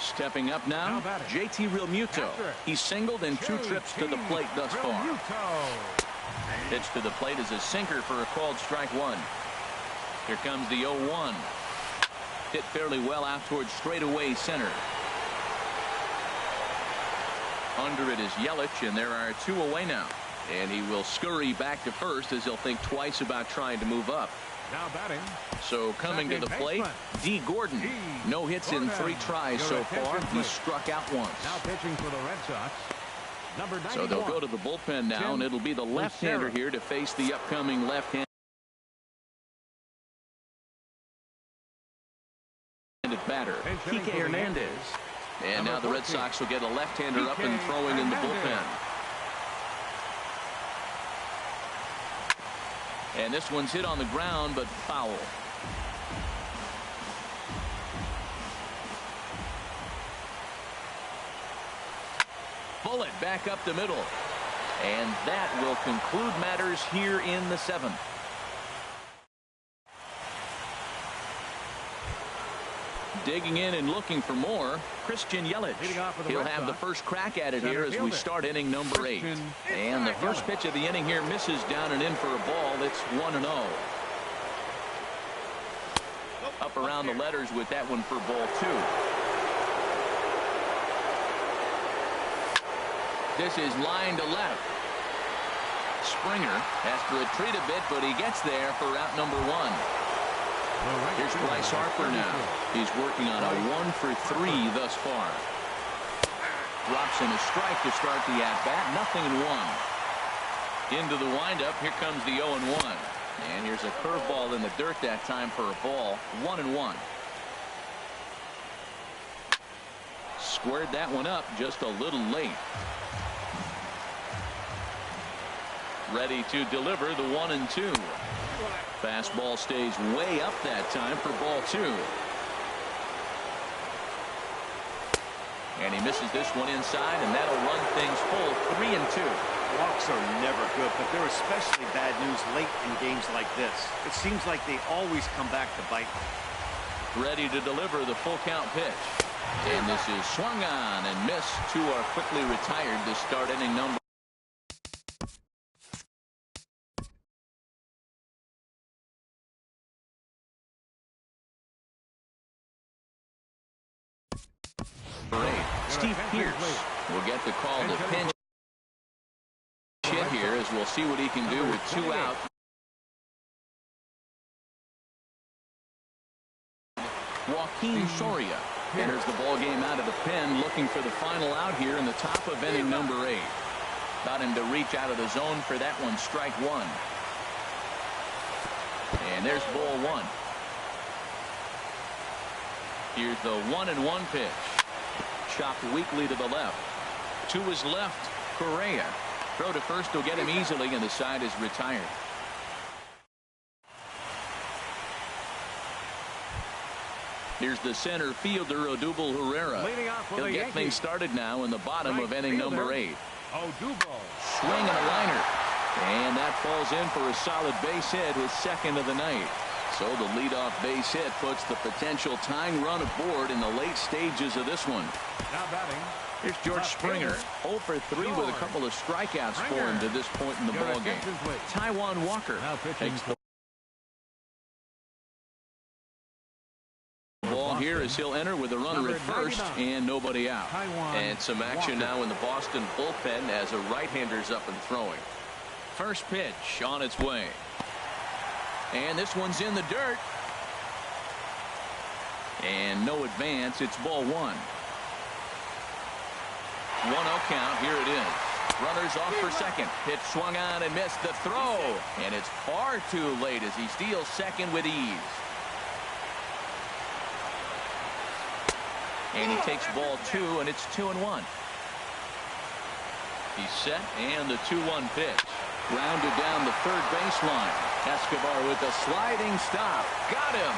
Stepping up now, JT Realmuto. He's singled in 2 trips to the plate thus far. Pitch to the plate is a sinker for a called strike 1. Here comes the 0-1. Hit fairly well out towards straightaway center. Under it is Yelich, and there are 2 away now. And he will scurry back to first as he'll think twice about trying to move up. Now batting. So coming to the plate, D. Gordon. No hits in 3 tries so far. He struck out once. Now pitching for the Red Sox. Number 91. So they'll go to the bullpen now, and it'll be the left-hander here to face the upcoming left-handed batter, Kike Hernandez. And now the Red Sox will get a left-hander up and throwing in the bullpen. And this one's hit on the ground, but foul. pull it back up the middle. And that will conclude matters here in the 7th. Digging in and looking for more, Christian Yelich. He'll have the first crack at it here as we start inning number 8. And the first pitch of the inning here misses down and in for a ball. It's 1-0. Up around the letters with that one for ball 2. This is line to left. Springer has to retreat a bit, but he gets there for out number 1. Here's Bryce Harper now. He's working on a 1 for 3 thus far. Drops in a strike to start the at-bat. Nothing in 1. Into the windup. Here comes the 0-1. And here's a curveball in the dirt that time for a ball. 1-1. Squared that one up just a little late. Ready to deliver the 1-2. Fastball stays way up that time for ball 2. And he misses this one inside, and that'll run things full. 3-2. Walks are never good, but they're especially bad news late in games like this. It seems like they always come back to bite. Ready to deliver the full count pitch. And this is swung on and missed. 2 are quickly retired to start inning number. Steve Pierce will get the call to pinch hit here as we'll see what he can do with 2 out. Joaquin Soria enters the ball game out of the pen, looking for the final out here in the top of inning number 8. Got him to reach out of the zone for that one. Strike 1. And there's ball 1. Here's the 1-1 pitch. Chopped weakly to the left. To his left, Correa. Throw to first will get him easily, and the side is retired. Here's the center fielder, Odubel Herrera. He'll get things started now in the bottom of inning number 8. Swing and a liner. And that falls in for a solid base hit, his 2nd of the night. So the leadoff base hit puts the potential tying run aboard in the late stages of this one. Now batting. Here's George Springer. 0 for 3 with a couple of strikeouts for him to this point in the ballgame. Taijuan Walker takes the ball here as he'll enter with a runner at first and nobody out. And some action now in the Boston bullpen as a right-hander's up and throwing. First pitch on its way. And this one's in the dirt. And no advance. It's ball 1. 1-0 count. Here it is. Runners off for second. Pitch swung on and missed the throw. And it's far too late as he steals second with ease. And he takes ball 2, and it's 2-1. He's set, and the 2-1 pitch. Grounded down the third baseline. Escobar with a sliding stop. Got him.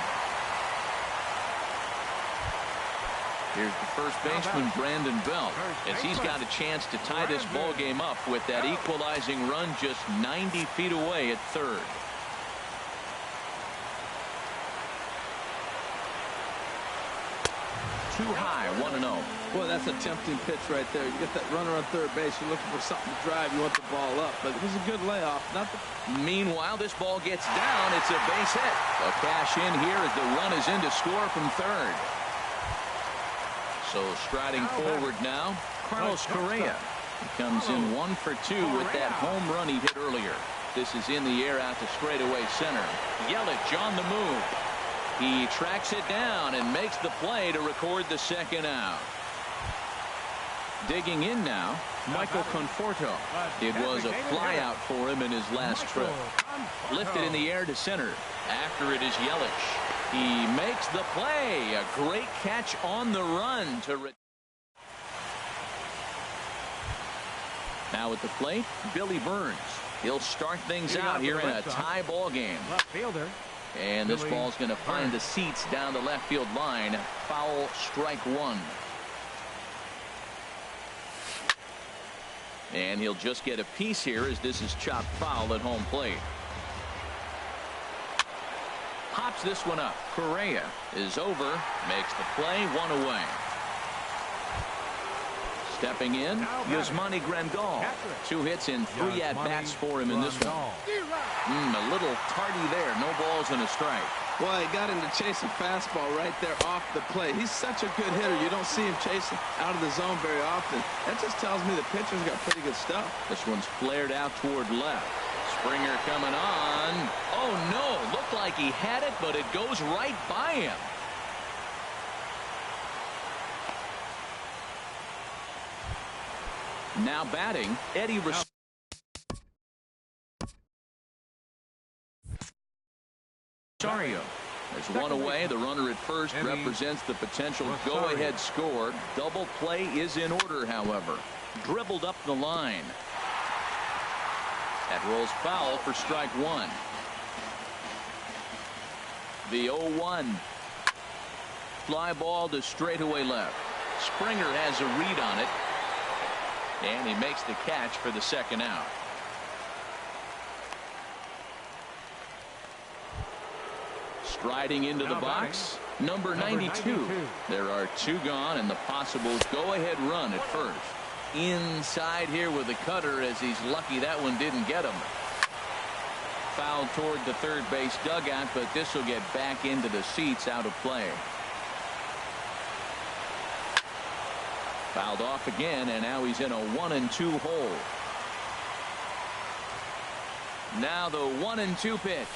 Here's the first baseman, Brandon Belt, as he's got a chance to tie this ball game up with that equalizing run just 90 feet away at third. Too high, 1-0. Boy, that's a tempting pitch right there. You get that runner on third base. You're looking for something to drive. You want the ball up. But it was a good layoff. Meanwhile, this ball gets down. It's a base hit. A cash in here as the run is in to score from third. So striding forward now, Carlos Correa. He comes in 1 for 2 with that home run he hit earlier. This is in the air out to straightaway center. Yelich on the move. He tracks it down and makes the play to record the second out. Digging in now, Michael Conforto. It was a fly out for him in his last trip. Lifted in the air to center. After it is Yelich. He makes the play. A great catch on the run to now at the plate, Billy Burns. He'll start things out here in a tie ball game. And this ball's going to find the seats down the left field line. Foul, strike 1. And he'll just get a piece here as this is chopped foul at home plate. Pops this one up. Correa is over. Makes the play. One away. Stepping in, Yasmani Grandal. 2 hits in 3 at-bats for him in this one. A little tardy there. No balls and a strike. Well, he got him to chase a fastball right there off the plate. He's such a good hitter. You don't see him chasing out of the zone very often. That just tells me the pitcher's got pretty good stuff. This one's flared out toward left. Springer coming on. Oh, no. Looked like he had it, but it goes right by him. Now batting, Eddie Rosario. There's one away. The runner at first represents the potential go-ahead score. Double play is in order, however. Dribbled up the line. That rolls foul for strike 1. The 0-1. Fly ball to straightaway left. Springer has a read on it. And he makes the catch for the second out. Striding into the box, number 92. There are 2 gone and the possible go-ahead run at first. Inside here with the cutter as he's lucky that one didn't get him. Foul toward the third base dugout, but this will get back into the seats out of play. Fouled off again, and now he's in a 1-2 hole. Now the 1-2 pitch.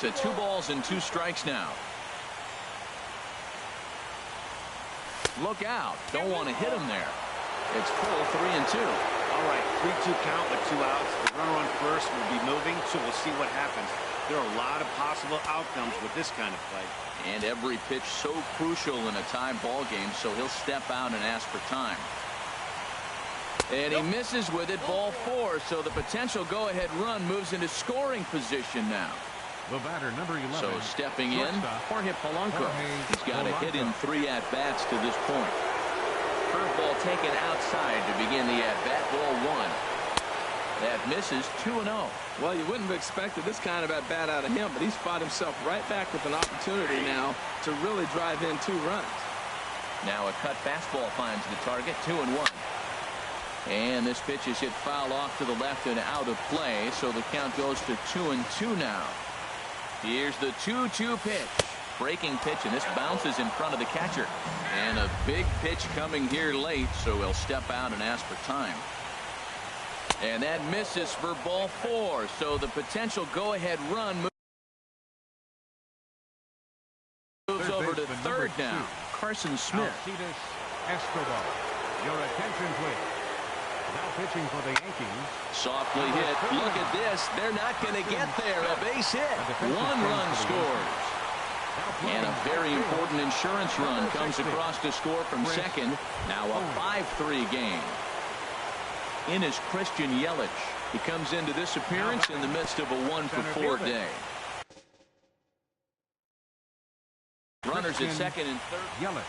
To 2 balls and 2 strikes now. Look out. Don't want to hit him there. It's full 3-2. All right, 3-2 count with 2 outs. The runner on first will be moving, so we'll see what happens. There are a lot of possible outcomes with this kind of play. And every pitch so crucial in a tie ball game, so he'll step out and ask for time. And he misses with it, ball 4, so the potential go-ahead run moves into scoring position now. The batter, number 11. So stepping in, Jorge Polanco. He's got a hit in 3 at-bats to this point. Curveball taken outside to begin the at-bat, ball 1. That misses. 2-0. Well, you wouldn't have expected this kind of at-bat out of him, but he's fought himself right back with an opportunity now to really drive in 2 runs. Now a cut fastball finds the target. 2-1. And this pitch is hit foul off to the left and out of play, so the count goes to 2-2 now. Here's the 2-2 pitch. Breaking pitch, and this bounces in front of the catcher. And a big pitch coming here late, so he'll step out and ask for time. And that misses for ball 4, so the potential go-ahead run moves over to third now. Carson Smith. Escobar. Your attention, please. Now pitching for the Yankees. Softly hit. Look at this. They're not going to get there. A base hit. 1 run scores. And a very important insurance run comes across to score from second. Now a 5-3 game. In is Christian Yelich. He comes into this appearance in the midst of a 1-for-4 day. Runners at second and third. Yelich.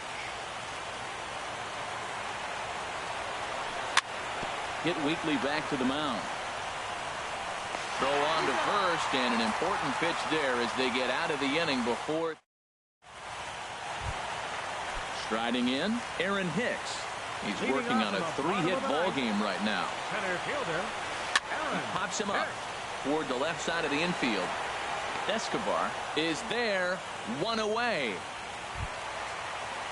Hit weakly back to the mound. Throw on to first, and an important pitch there as they get out of the inning before. Striding in, Aaron Hicks. He's working on a 3-hit ball game right now. Center fielder. He pops him up toward the left side of the infield. Escobar is there, 1 away.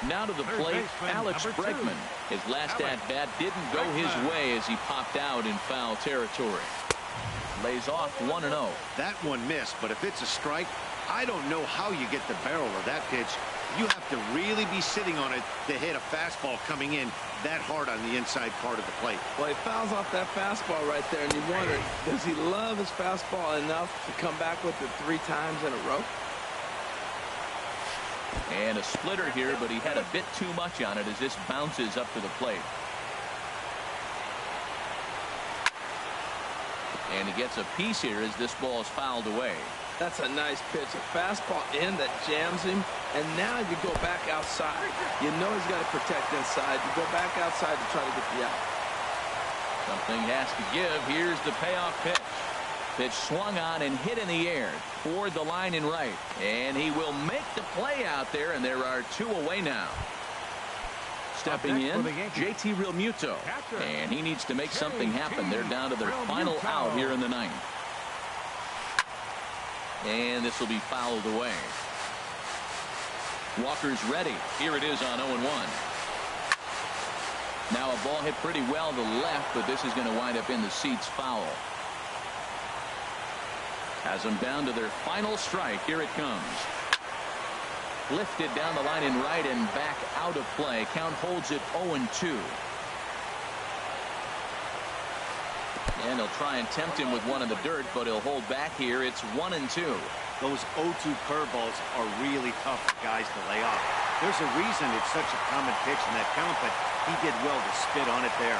Now to the plate, Alex Bregman. His last at-bat didn't go his way as he popped out in foul territory. Lays off 1-0. That one missed, but if it's a strike, I don't know how you get the barrel of that pitch. You have to really be sitting on it to hit a fastball coming in that hard on the inside part of the plate. Well, he fouls off that fastball right there, and you wonder, does he love his fastball enough to come back with it 3 times in a row? And a splitter here, but he had a bit too much on it as this bounces up to the plate. And he gets a piece here as this ball is fouled away. That's a nice pitch. A fastball in that jams him. And now you go back outside. You know he's got to protect inside. You go back outside to try to get the out. Something has to give. Here's the payoff pitch. Pitch swung on and hit in the air toward the line and right. And he will make the play out there, and there are 2 away now. Stepping in, JT Realmuto. And he needs to make something happen. They're down to their final out here in the 9th. And this will be fouled away. Walker's ready. Here it is on 0-1. Now a ball hit pretty well to left, but this is going to wind up in the seats foul. Has them down to their final strike. Here it comes. Lifted down the line in right and back out of play. Count holds it 0-2. And he'll try and tempt him with one in the dirt, but he'll hold back here. It's 1-2. Those 0-2 curveballs are really tough for guys to lay off. There's a reason it's such a common pitch in that count, but he did well to spit on it there.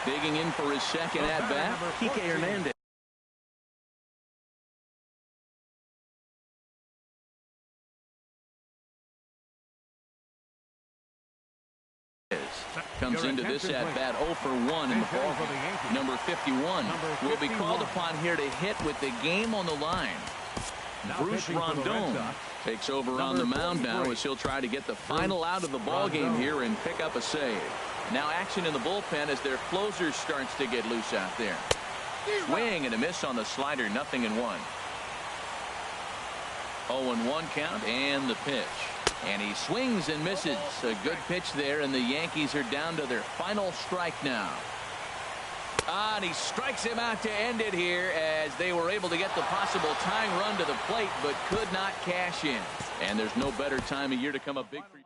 Digging in for his second at-bat, Kike Hernandez. Comes into this at-bat 0 for 1 in the ballgame. Number 51 will be called upon here to hit with the game on the line. Bruce Rondon takes over on the mound now as he'll try to get the final out of the ballgame here and pick up a save. Now action in the bullpen as their closer starts to get loose out there. Swing and a miss on the slider, 0-1. 0-1 count and the pitch. And he swings and misses. A good pitch there, and the Yankees are down to their final strike now. And he strikes him out to end it here as they were able to get the possible tying run to the plate but could not cash in. And there's no better time of year to come up big for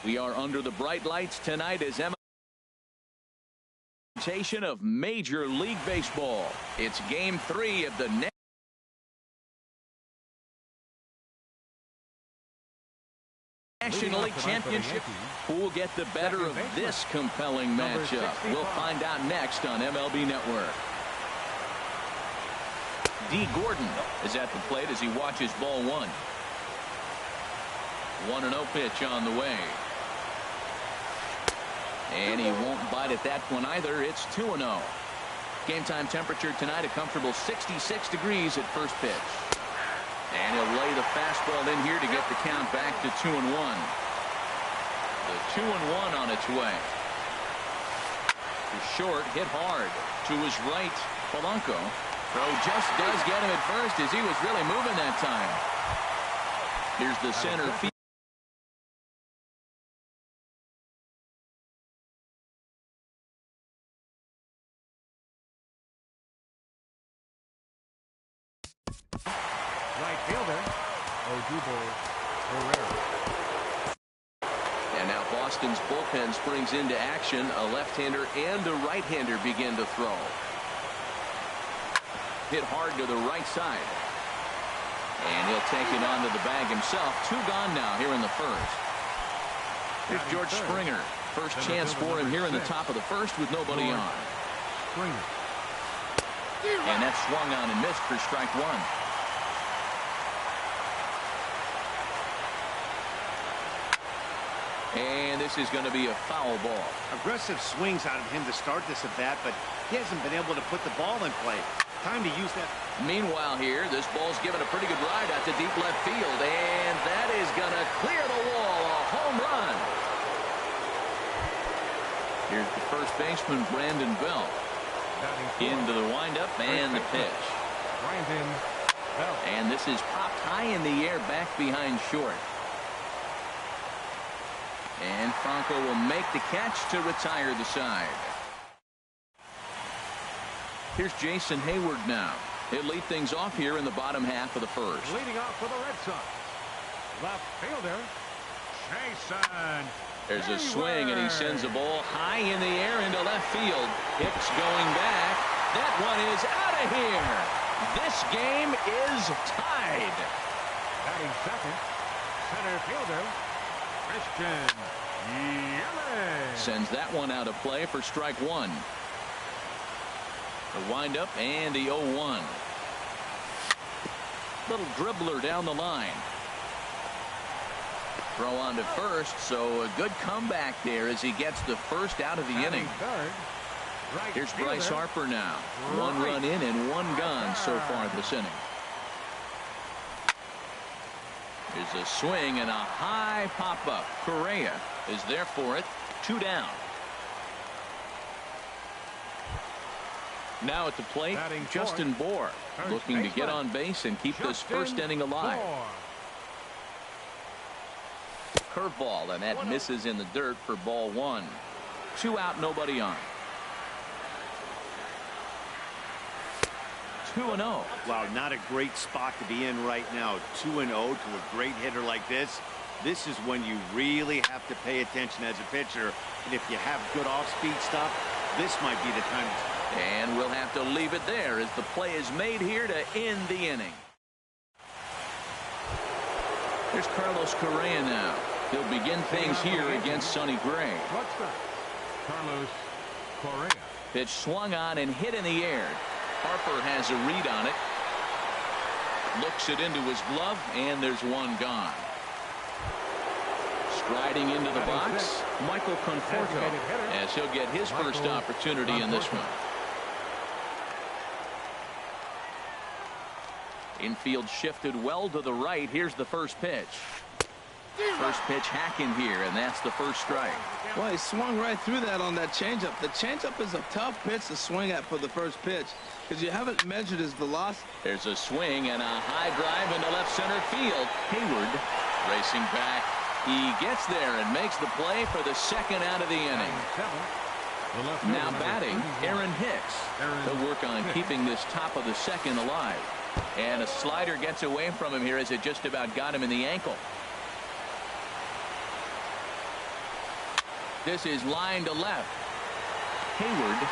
We are under the bright lights tonight as of Major League Baseball. It's Game 3 of the National League Championship. Who will get the better of this compelling matchup? We'll find out next on MLB Network. D. Gordon is at the plate as he watches ball one. 1-0 pitch on the way. And he won't bite at that one either. It's 2-0. Game time temperature tonight, a comfortable 66 degrees at first pitch. And he'll lay the fastball in here to get the count back to 2-1. The 2-1 on its way. To short, hit hard. To his right, Polanco. Throw just does get him at first as he was really moving that time. Here's the center field. Right fielder, And now Boston's bullpen springs into action. A left-hander and a right-hander begin to throw. Hit hard to the right side. And he'll take it onto the bag himself. 2 gone now here in the first. Here's George Springer. First chance for him here in the top of the first with nobody on. And that swung on and missed for strike one. And this is going to be a foul ball. Aggressive swings out of him to start this at bat, but he hasn't been able to put the ball in play. Time to use that. Meanwhile here, this ball's given a pretty good ride out to deep left field, and that is going to clear the wall. A home run. Here's the first baseman, Brandon Bell. Into the windup and the pitch. And this is popped high in the air back behind short. And Franco will make the catch to retire the side. Here's Jason Hayward now. He'll lead things off here in the bottom half of the first. Leading off for the Red Sox, left fielder, Jason. There's a swing, and he sends the ball high in the air into left field. Hicks going back. That one is out of here. This game is tied. Batting second, center fielder, Christian Yelich. Sends that one out of play for strike one. The windup and the 0-1. Little dribbler down the line. Throw on to first, so a good comeback there as he gets the first out of the inning. Here's Bryce Harper now. 1 run in and 1 gone so far this inning. There's a swing and a high pop-up. Correa is there for it. 2 down. Now at the plate, Justin Bour looking to get on base and keep this first inning alive. Curveball, and that misses in the dirt for ball 1. 2 out, nobody on. 2-0. Wow, not a great spot to be in right now. 2-0 to a great hitter like this. This is when you really have to pay attention as a pitcher. And if you have good off-speed stuff, this might be the time. And we'll have to leave it there as the play is made here to end the inning. Here's Carlos Correa now. He'll begin things here against Sonny Gray. Carlos Correa. Pitch swung on and hit in the air. Harper has a read on it. Looks it into his glove, and there's 1 gone. Striding into the box, Michael Conforto, as he'll get his first opportunity in this one. Infield shifted well to the right. Here's the first pitch. First pitch hacking here, and that's the first strike. Well, he swung right through that on that changeup. The changeup is a tough pitch to swing at for the first pitch because you haven't measured his velocity. There's a swing and a high drive into left center field. Hayward racing back. He gets there and makes the play for the second out of the inning. Now batting, Aaron Hicks. He'll work on keeping this top of the second alive. And a slider gets away from him here as it just about got him in the ankle. This is line to left. Hayward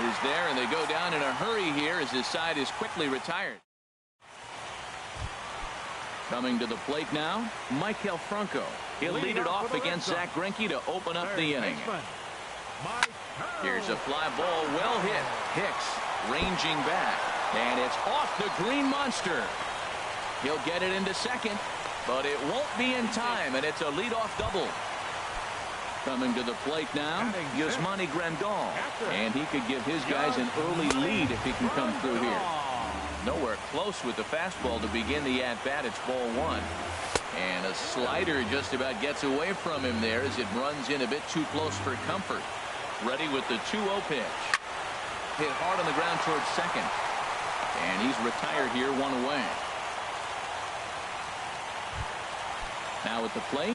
is there, and they go down in a hurry here as his side is quickly retired. Coming to the plate now, Maikel Franco. He'll lead it off against Zach Greinke to open up the inning. Here's a fly ball, well hit. Hicks ranging back, and it's off the green monster. He'll get it into second, but it won't be in time, and it's a leadoff double. Coming to the plate now, Yasmani Grandal, and he could give his guys an early lead if he can come through here. Nowhere close with the fastball to begin the at-bat. It's ball one. And a slider just about gets away from him there as it runs in a bit too close for comfort. Ready with the 2-0 pitch. Hit hard on the ground towards second. And he's retired here, one away. Now at the plate.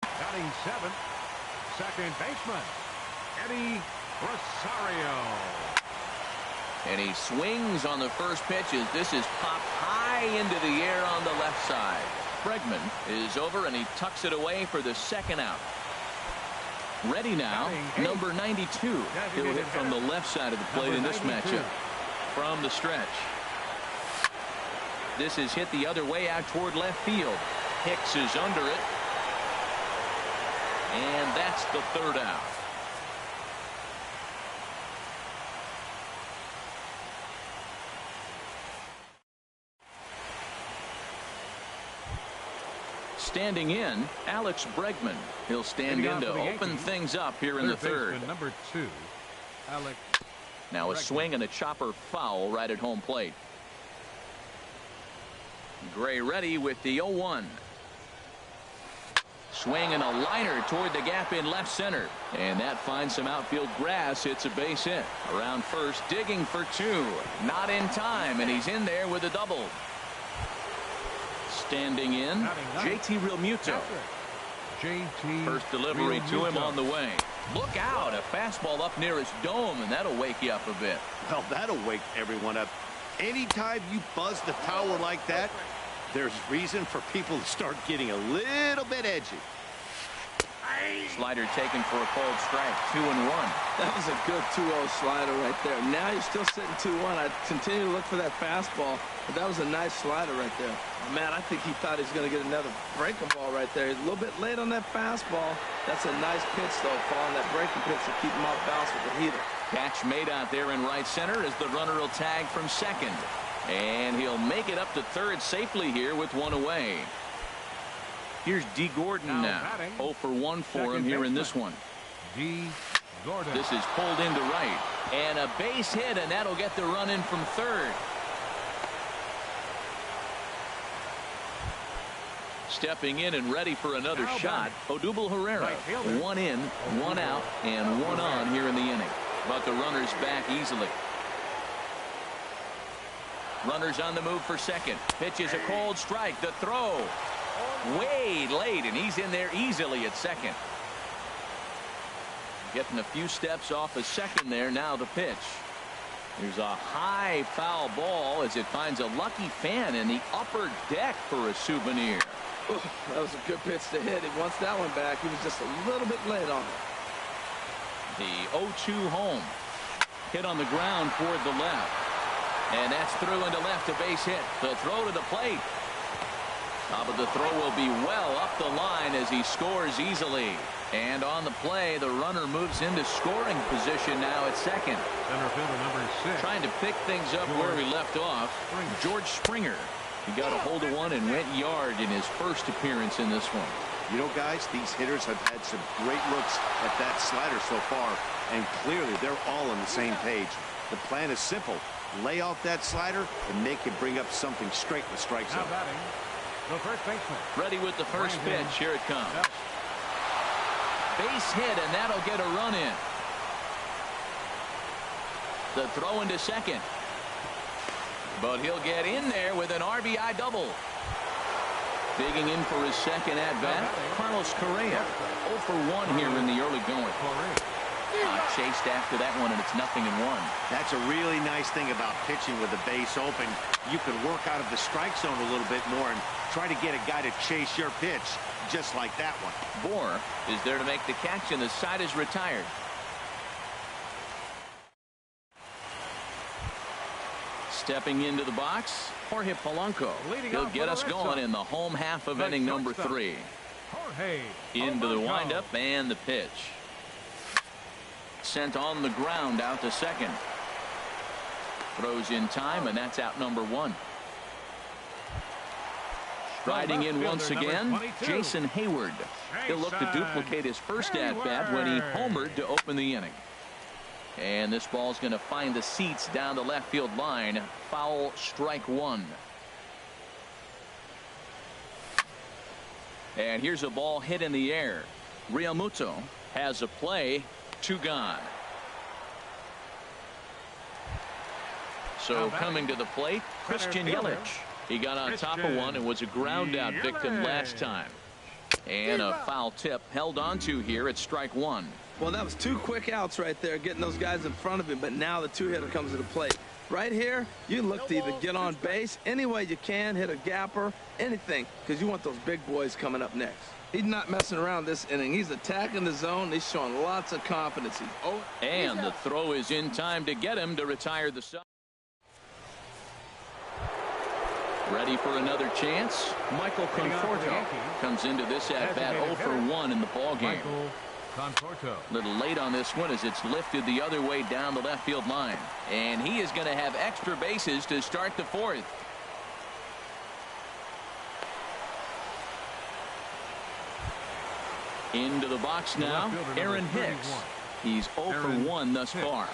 Batting seventh, second baseman, Eddie Rosario. And he swings on the first pitch as this is popped high into the air on the left side. Bregman is over, and he tucks it away for the second out. Ready now, number 92. He'll hit from the left side of the plate in this matchup. From the stretch. This is hit the other way out toward left field. Hicks is under it. And that's the third out. Standing in, Alex Bregman. He'll stand in to open things up here in the third. Number 2, Alex. Now a swing and a chopper foul right at home plate. Gray ready with the 0-1. Swing and a liner toward the gap in left center. And that finds some outfield grass. It's a base hit. Around first, digging for two. Not in time, and he's in there with a double. Standing in, JT Realmuto. First delivery to him on the way. Look out, a fastball up near his dome, and that'll wake you up a bit. Well, that'll wake everyone up. Anytime you buzz the tower like that, there's reason for people to start getting a little bit edgy. Slider taken for a cold strike. 2-1. That was a good 2-0 slider right there. Now you're still sitting 2-1. I continue to look for that fastball, but that was a nice slider right there. Man, I think he thought he was going to get another breaking ball right there. He's a little bit late on that fastball. That's a nice pitch, though, following that breaking pitch to keep him off balance with the heater. Catch made out there in right center as the runner will tag from second. And he'll make it up to third safely here with one away. Here's D. Gordon now. 0 for 1 for him here in this one. D. Gordon. This is pulled into right. And a base hit, and that'll get the run in from third. Stepping in and ready for another shot, Odubel Herrera. 1 in, 1 out, and 1 on here in the inning. But the runner's back easily. Runners on the move for second. Pitch is a cold strike. The throw. Way late, and he's in there easily at second. Getting a few steps off of second there. Now the pitch. There's a high foul ball as it finds a lucky fan in the upper deck for a souvenir. Ooh, that was a good pitch to hit. He wants that one back. He was just a little bit late on it. The 0-2 home. Hit on the ground toward the left. And that's through into left, a base hit. The throw to the plate. But the throw will be well up the line as he scores easily. And on the play, the runner moves into scoring position now at second. Center fielder number 6. Trying to pick things up where he left off. George Springer. He got a hold of one and went yard in his first appearance in this one. You know, guys, these hitters have had some great looks at that slider so far, and clearly they're all on the same page. The plan is simple. Lay off that slider and make it bring up something straight in the strike zone. Now batting, the first baseman. Ready with the first pitch. Here it comes. Base hit, and that'll get a run in. The throw into second. But he'll get in there with an RBI double. Digging in for his second at-bat, Carlos Correa. 0 for 1 here in the early going. Chased after that one, and it's 0-1. That's a really nice thing about pitching with the base open. You can work out of the strike zone a little bit more and try to get a guy to chase your pitch, just like that one. Bohr is there to make the catch, and the side is retired. Stepping into the box, Jorge Polanco. He'll get us going in the home half of inning number 3. Into the windup and the pitch. Sent on the ground out to second. Throws in time, and that's out number 1. Riding in once again, Jason Hayward. He'll look to duplicate his first at-bat when he homered to open the inning. And this ball's going to find the seats down the left field line. Foul, strike 1. And here's a ball hit in the air. Realmuto has a play. 2 gone. So coming to the plate, Christian Yelich. He got on top of one and was a ground out victim last time. And a foul tip held on to here at strike 1. Well, that was 2 quick outs right there, getting those guys in front of him, but now the 2-hitter comes to the plate. Right here, you look to either get on base any way you can, hit a gapper, anything, because you want those big boys coming up next. He's not messing around this inning. He's attacking the zone. He's showing lots of confidence. And the throw is in time to get him to retire the side. Ready for another chance. Michael Conforto comes into this at-bat 0 for 1 in the ballgame. A little late on this one as it's lifted the other way down the left field line. And he is going to have extra bases to start the 4th. Into the box now, Aaron Hicks. He's 0 for 1 thus far.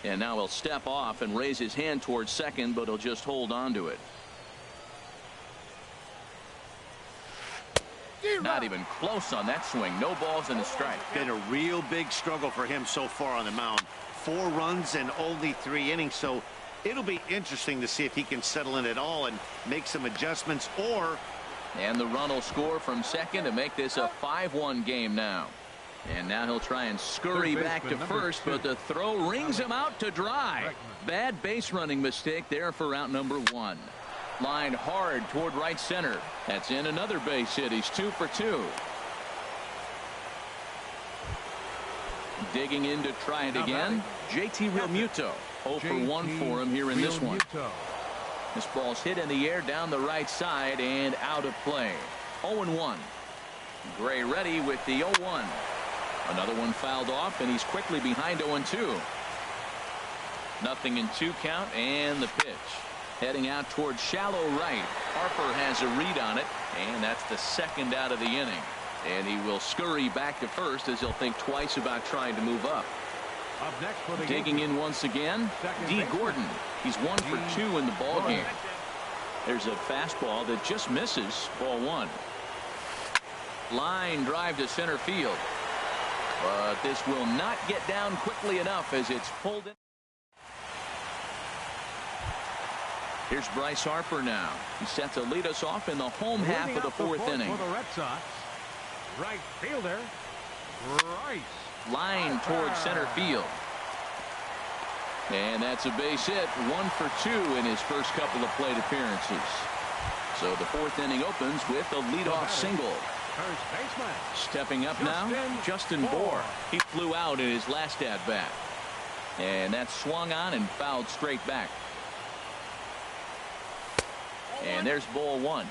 And now he'll step off and raise his hand towards second, but he'll just hold on to it. Not even close on that swing. No balls and a strike. Been a real big struggle for him so far on the mound. 4 runs and only 3 innings, so it'll be interesting to see if he can settle in at all and make some adjustments, or... And the run will score from second to make this a 5-1 game now. And now he'll try and scurry back to first, but the throw rings him out to dry. Bad base running mistake there for out number 1. Lined hard toward right center. That's in another base hit. He's 2 for 2. Digging in to try it again. JT Realmuto. 0 for 1 for him here in this one. This ball's hit in the air down the right side and out of play. 0-1. Gray ready with the 0-1. Another one fouled off, and he's quickly behind 0-2. 0-2 count, and the pitch. Heading out towards shallow right. Harper has a read on it, and that's the second out of the inning. And he will scurry back to first as he'll think twice about trying to move up. Digging in once again, D. Gordon. He's 1 for 2 in the ballgame. There's a fastball that just misses. Ball 1. Line drive to center field. But this will not get down quickly enough as it's pulled in. Here's Bryce Harper now. He's set to lead us off in the home half of the 4th inning. For the Red Sox, right fielder, Bryce. Line towards center field. And that's a base hit. 1 for 2 in his first couple of plate appearances. So the 4th inning opens with a leadoff single. First baseman. Stepping up now, Justin Bohr. He flew out in his last at-bat. And that swung on and fouled straight back. And there's ball 1.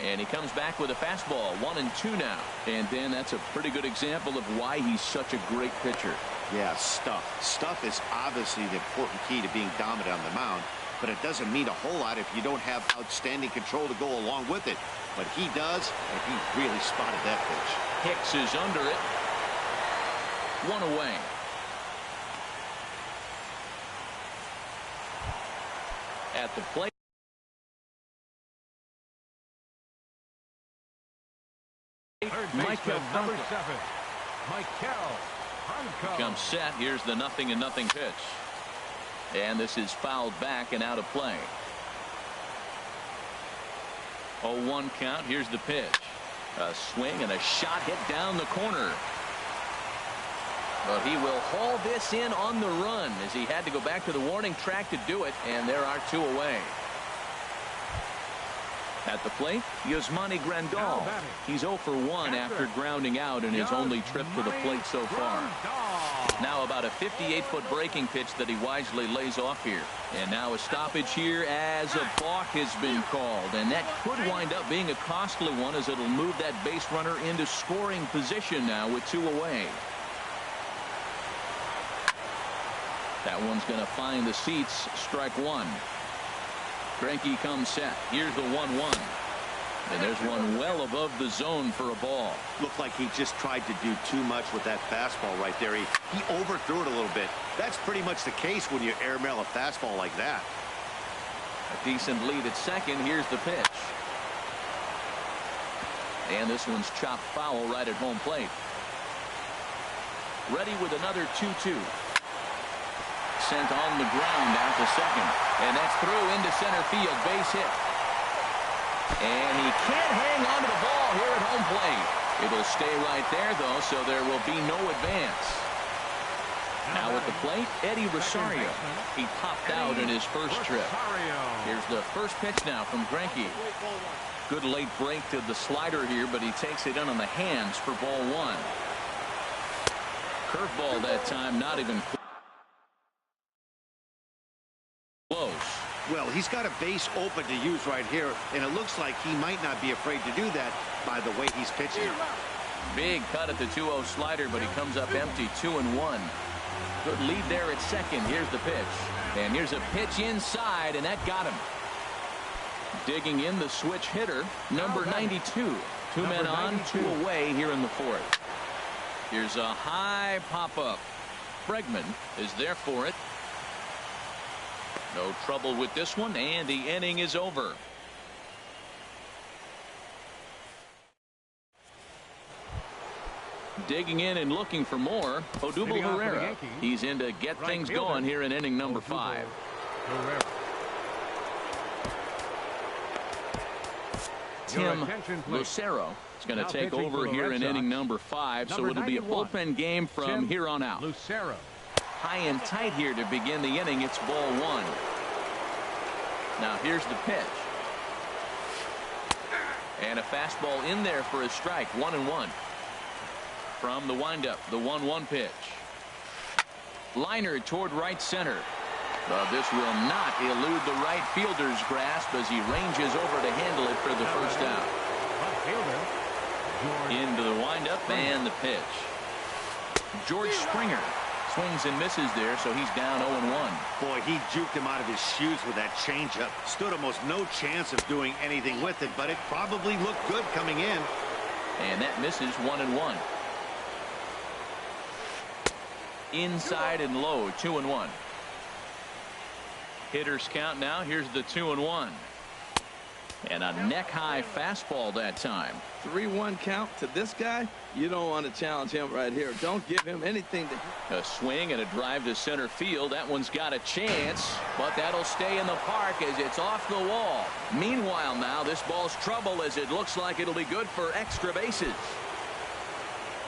And he comes back with a fastball. 1-2 now. And then that's a pretty good example of why he's such a great pitcher. Yeah, stuff. Stuff is obviously the important key to being dominant on the mound. But it doesn't mean a whole lot if you don't have outstanding control to go along with it. But he does, and he really spotted that pitch. Hicks is under it. 1 away. At the plate. baseman, number 7, Michael Franco. Comes set. Here's the 0-0 pitch. And this is fouled back and out of play. 0-1 count. Here's the pitch. A swing and a shot hit down the corner. But he will haul this in on the run as he had to go back to the warning track to do it, and there are 2 away. At the plate, Yasmani Grandal. He's 0 for 1 after grounding out in his only trip to the plate so far. Now about a 58-foot breaking pitch that he wisely lays off here. And now a stoppage here as a balk has been called. And that could wind up being a costly one as it'll move that base runner into scoring position now with 2 away. That one's going to find the seats. Strike 1. Greinke comes set. Here's the 1-1. And there's one well above the zone for a ball. Looked like he just tried to do too much with that fastball right there. He overthrew it a little bit. That's pretty much the case when you airmail a fastball like that. A decent lead at second. Here's the pitch. And this one's chopped foul right at home plate. Ready with another 2-2. Sent on the ground out to second. And that's through into center field. Base hit. And he can't hang on to the ball here at home plate. It'll stay right there, though, so there will be no advance. Now at the plate, Eddie Rosario. He popped out in his first trip. Here's the first pitch now from Greinke. Good late break to the slider here, but he takes it in on the hands for ball 1. Curveball that time, not even close. Well, he's got a base open to use right here, and it looks like he might not be afraid to do that by the way he's pitching. Big cut at the 2-0 slider, but he comes up empty. 2-1. Good lead there at second. Here's the pitch. And here's a pitch inside, and that got him. Digging in the switch hitter, number 92. 2 men on, 2 away here in the 4th. Here's a high pop-up. Bregman is there for it. No trouble with this one, and the inning is over. Digging in and looking for more, Odubel Herrera. He's in to get things going here in inning number 5. Tim Lucero is going to take over here in inning number 5, so it'll be a bullpen game from here on out. Lucero. High and tight here to begin the inning. It's ball 1. Now here's the pitch. And a fastball in there for a strike. 1-1. From the windup, the 1-1 pitch. Liner toward right center. But this will not elude the right fielder's grasp as he ranges over to handle it for the first out. Into the windup and the pitch. George Springer swings and misses there, so he's down 0-1. Boy, he juked him out of his shoes with that changeup. Stood almost no chance of doing anything with it, but it probably looked good coming in. And that misses. 1-1. Inside and low. 2-1. Hitters count now. Here's the 2-1. And a neck-high fastball that time. 3-1 count to this guy. You don't want to challenge him right here. Don't give him anything to. A swing and a drive to center field. That one's got a chance, but that'll stay in the park as it's off the wall. Meanwhile, now this ball's trouble as it looks like it'll be good for extra bases.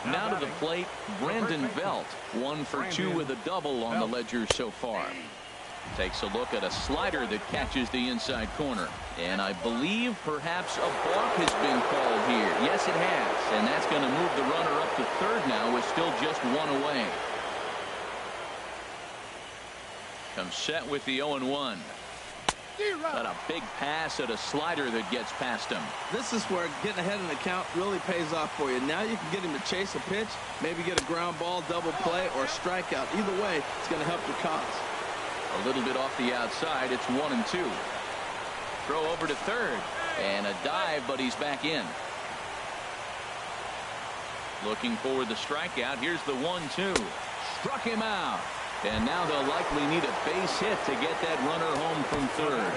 Now to the plate, Brandon Belt. 1 for 2 with a double on the ledger so far. Takes a look at a slider that catches the inside corner. And I believe perhaps a balk has been called here. Yes, it has. And that's going to move the runner up to third now with still just 1 away. Comes set with the 0-1. Got a big pass at a slider that gets past him. This is where getting ahead in the count really pays off for you. Now you can get him to chase a pitch, maybe get a ground ball, double play, or a strikeout. Either way, it's going to help your cause. A little bit off the outside. It's 1-2. Throw over to third. And a dive, but he's back in. Looking for the strikeout. Here's the 1-2. Struck him out. And now they'll likely need a base hit to get that runner home from third.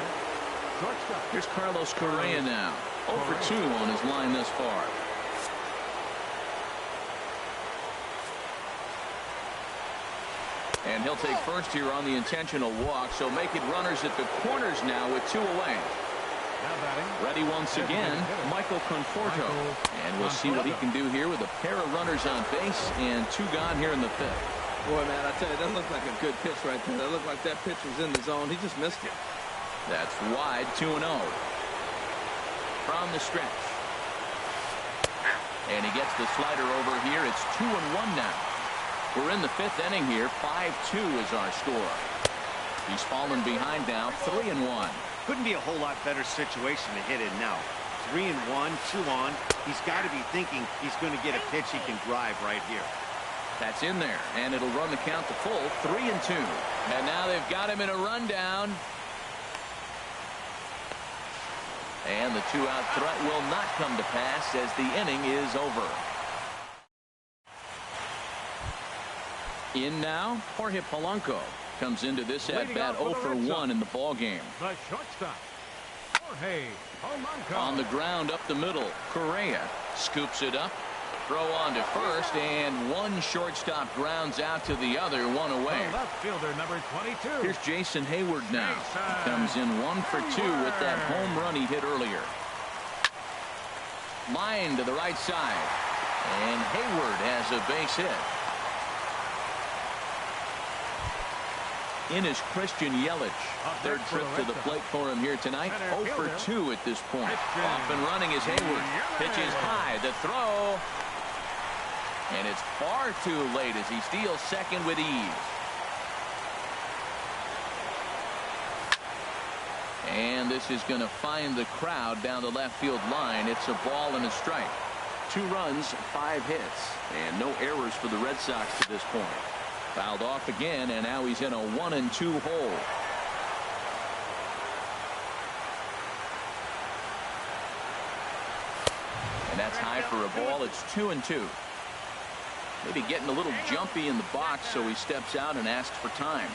Here's Carlos Correa now. 0 for 2 on his line thus far. And he'll take first here on the intentional walk, so make it runners at the corners now with 2 away. Ready once again, Michael Conforto. And we'll see what he can do here with a pair of runners on base and 2 gone here in the 5th. Boy, man, I tell you, that looked like a good pitch right there. That looked like that pitch was in the zone. He just missed it. That's wide, 2-0. From the stretch. And he gets the slider over here. It's 2-1 now. We're in the 5th inning here. 5-2 is our score. He's fallen behind now, 3-1. Couldn't be a whole lot better situation to hit in now. 3-1, 2 on. He's got to be thinking he's going to get a pitch he can drive right here. That's in there, and it'll run the count to full, 3-2. And now they've got him in a rundown. And the 2-out threat will not come to pass as the inning is over. In now, Jorge Polanco comes into this at-bat 0 for 1 in the ball game. The shortstop, Jorge Polanco. On the ground up the middle, Correa scoops it up. Throw on to first, and one shortstop grounds out to the other, 1 away. The left fielder, number 22. Here's Jason Hayward now. Comes in 1 for 2 with that home run he hit earlier. Line to the right side. And Hayward has a base hit. In is Christian Yelich. 3rd trip to the plate for him here tonight. 0 for 2 at this point. Off and running is Hayward. Pitches high. The throw. And it's far too late as he steals second with ease. And this is going to find the crowd down the left field line. It's a ball and a strike. 2 runs, 5 hits, and no errors for the Red Sox to this point. Fouled off again, and now he's in a 1-2 hole. And that's high for a ball. It's 2-2. Maybe getting a little jumpy in the box, so he steps out and asks for time.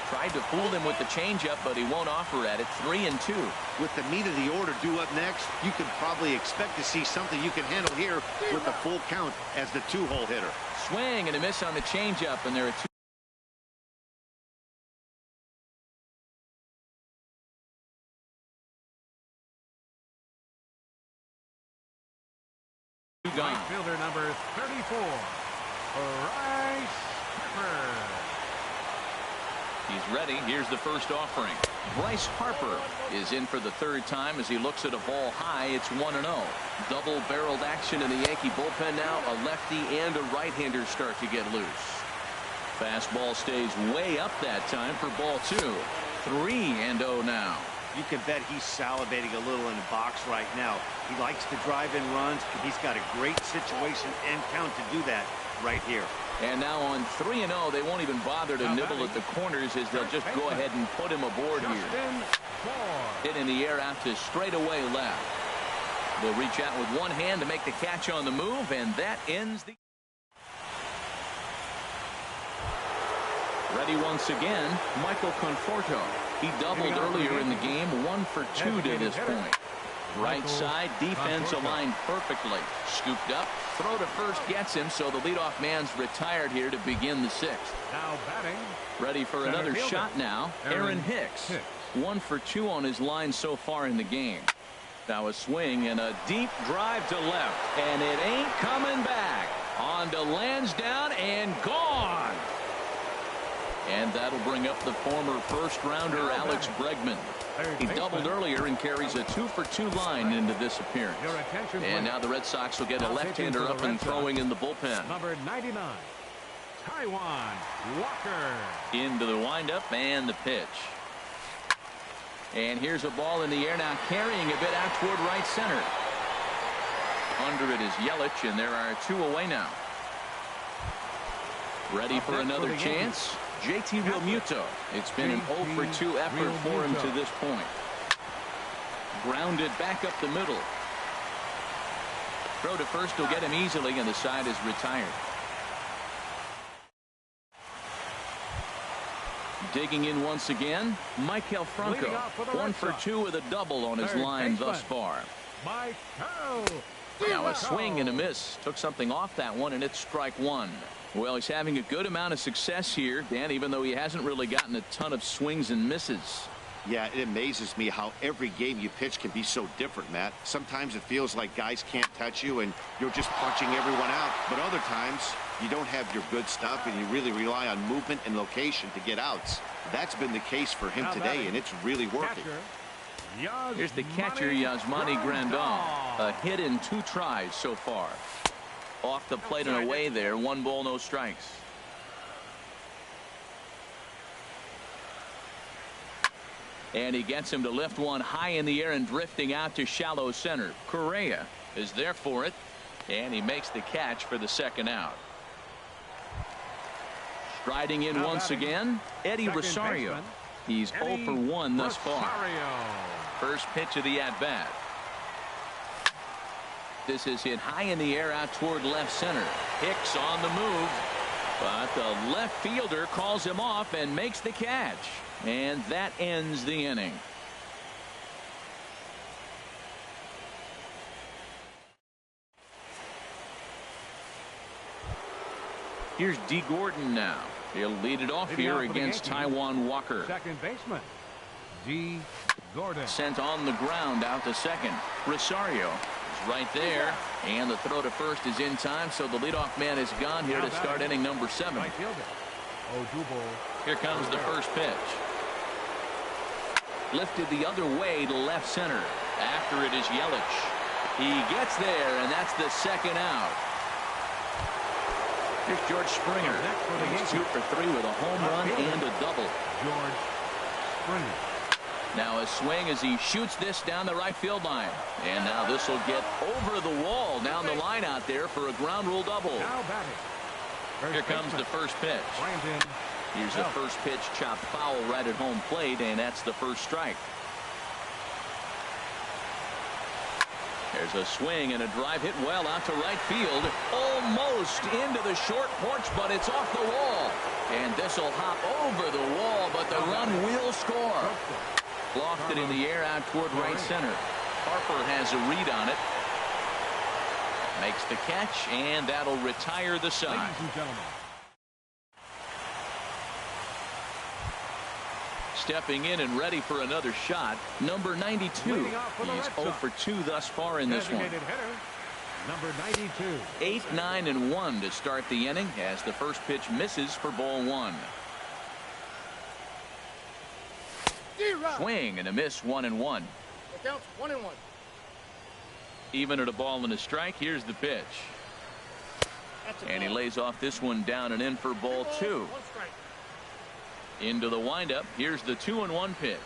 Tried to fool him with the changeup, but he won't offer at it. 3-2. With the meat of the order due up next, you could probably expect to see something you can handle here with the full count as the 2-hole hitter. Swing and a miss on the changeup, and there are 2 gone. Right fielder number 34, Bryce Harper. He's ready. Here's the first offering. Bryce Harper is in for the 3rd time as he looks at a ball high. It's 1-0. Double-barreled action in the Yankee bullpen now. A lefty and a right-hander start to get loose. Fastball stays way up that time for ball 2. 3-0 now. You can bet he's salivating a little in the box right now. He likes to drive in runs. He's got a great situation and count to do that right here. And now on 3-0, they won't even bother to nibble at the corners as they'll just go ahead and put him aboard here. Hit in the air out to straightaway left. They'll reach out with one hand to make the catch on the move, and that ends the... Ready once again, Michael Conforto. He doubled earlier in the game, 1 for 2 to this point. Right side, defense aligned perfectly. Scooped up, throw to first gets him, so the leadoff man's retired here to begin the 6th. Now batting. Ready for another shot now, Aaron Hicks. 1 for 2 on his line so far in the game. Now a swing and a deep drive to left, and it ain't coming back. On to Lansdowne and gone. And that'll bring up the former first-rounder Alex Bregman. He doubled earlier and carries a 2 for 2 line into this appearance. And now the Red Sox will get a left-hander up and throwing in the bullpen. Number 99, Taijuan Walker. Into the windup and the pitch. And here's a ball in the air now, carrying a bit out toward right center. Under it is Yelich, and there are 2 away now. Ready for another chance? JT Realmuto. It's been an 0 for 2 effort for him to this point. Grounded back up the middle. Throw to first will get him easily, and the side is retired. Digging in once again, Maikel Franco. 1 for 2 with a double on his line thus far. Maikel Now a swing and a miss. Took something off that one, and it's strike one. Well, he's having a good amount of success here, Dan, even though he hasn't really gotten a ton of swings and misses. Yeah, it amazes me how every game you pitch can be so different, Matt. Sometimes it feels like guys can't touch you and you're just punching everyone out. But other times, you don't have your good stuff and you really rely on movement and location to get outs. That's been the case for him today, and it's really working. Here's the catcher, Yasmani Grandal. A hit in 2 tries so far. Off the plate and away there. 1 ball, no strikes. And he gets him to lift one high in the air and drifting out to shallow center. Correa is there for it, and he makes the catch for the second out. Striding in once again, Eddie Rosario. He's 0 for 1 thus far. First pitch of the at-bat. This is hit high in the air out toward left center. Hicks on the move, but the left fielder calls him off and makes the catch. And that ends the inning. Here's D. Gordon now. He'll lead it off here against Taijuan Walker. Second baseman, D. Gordon. Sent on the ground out to second. Rosario is right there. And the throw to first is in time, so the leadoff man is gone here to start inning number 7. Right fielder, Odubel. Here comes the first pitch. Lifted the other way to left center. After it is Yelich. He gets there, and that's the second out. Here's George Springer. He's 2 for 3 with a home run and a double. George Springer. Now a swing as he shoots this down the right field line. And now this will get over the wall down the line out there for a ground rule double. Now batting. Here comes the first pitch. Brandon. Here's the first pitch, chopped foul right at home plate, and that's the first strike. There's a swing and a drive hit well out to right field. Almost into the short porch, but it's off the wall. And this will hop over the wall, but the run will score. Lofted in the air out toward right center. Harper has a read on it. Makes the catch, and that'll retire the side. Ladies and gentlemen. Stepping in and ready for another shot, number 92. He's 0 for 2 thus far in this one. Hitter, number 92. 8, 9, and 1 to start the inning as the first pitch misses for ball 1. Swing and a miss, 1-1. The count's 1-1. Even at a ball and a strike. Here's the pitch. And he lays off this one down and in for ball 2. 1 strike. Into the windup. Here's the 2-1 pitch.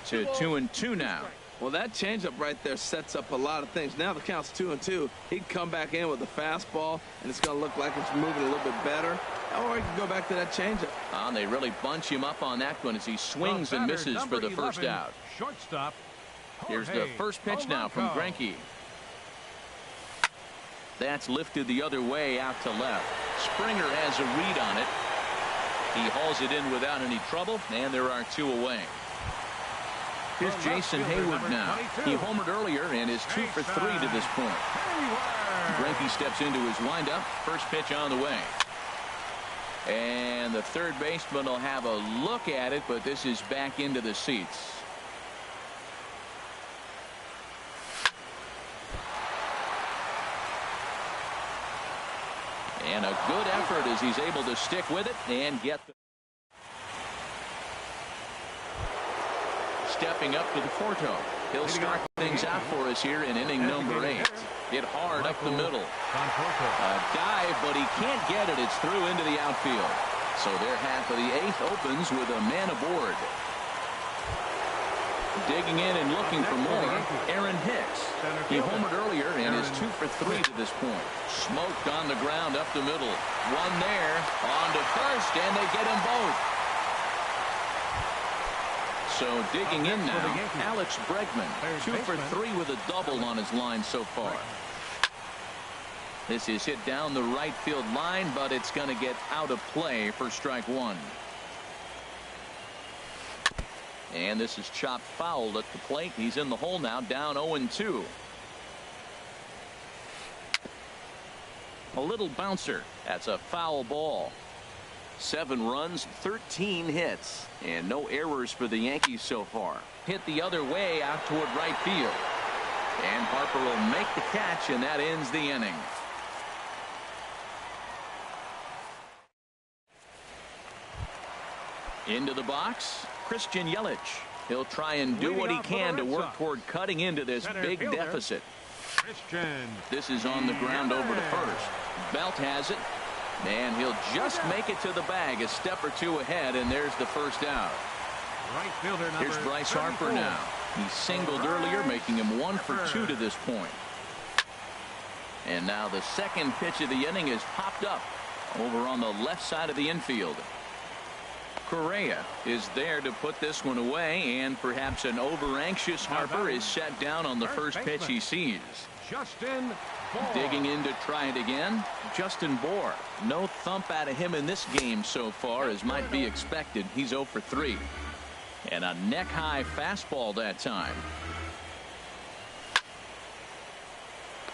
To 2-2 now. Well, that changeup right there sets up a lot of things. Now the count's 2-2. He'd come back in with a fastball, and it's going to look like it's moving a little bit better. Or he can go back to that changeup. And they really bunch him up on that one as he swings and misses for the first out. Shortstop. Here's the first pitch now from Greinke. That's lifted the other way out to left. Springer has a read on it. He hauls it in without any trouble, and there are 2 away. Here's Jason Hayward now. He homered earlier and is 2 for 3 to this point. Greinke steps into his windup. First pitch on the way. And the third baseman will have a look at it, but this is back into the seats. And a good effort as he's able to stick with it and get the... Stepping up to the Porto. He'll start things out for us here in inning number 8. Hit hard up the middle. A dive, but he can't get it. It's through into the outfield. So their half of the 8th opens with a man aboard. Digging in and looking for more, Aaron Hicks. He homered earlier and is 2 for 3 to this point. Smoked on the ground up the middle. One there, on to first, and they get them both. So digging in now, Alex Bregman, 2 for 3 with a double on his line so far. This is hit down the right field line, but it's going to get out of play for strike 1. And this is chopped foul at the plate. He's in the hole now, down 0-2. A little bouncer. That's a foul ball. 7 runs, 13 hits, and no errors for the Yankees so far. Hit the other way out toward right field. And Harper will make the catch, and that ends the inning. Into the box, Christian Yelich. He'll try and do what he can to work toward cutting into this big deficit. This is on the ground over to first. Belt has it, and he'll just make it to the bag a step or two ahead, and there's the first out. Right fielder number Here's Bryce 34. Harper now. He singled earlier, making him 1 for 2 to this point. And now the second pitch of the inning is popped up over on the left side of the infield. Correa is there to put this one away, and perhaps an over-anxious Harper is set down on the first pitch he sees. Justin Bohr. Digging in to try it again, Justin Bohr. No thump out of him in this game so far, as might be expected. He's 0 for 3. And a neck-high fastball that time.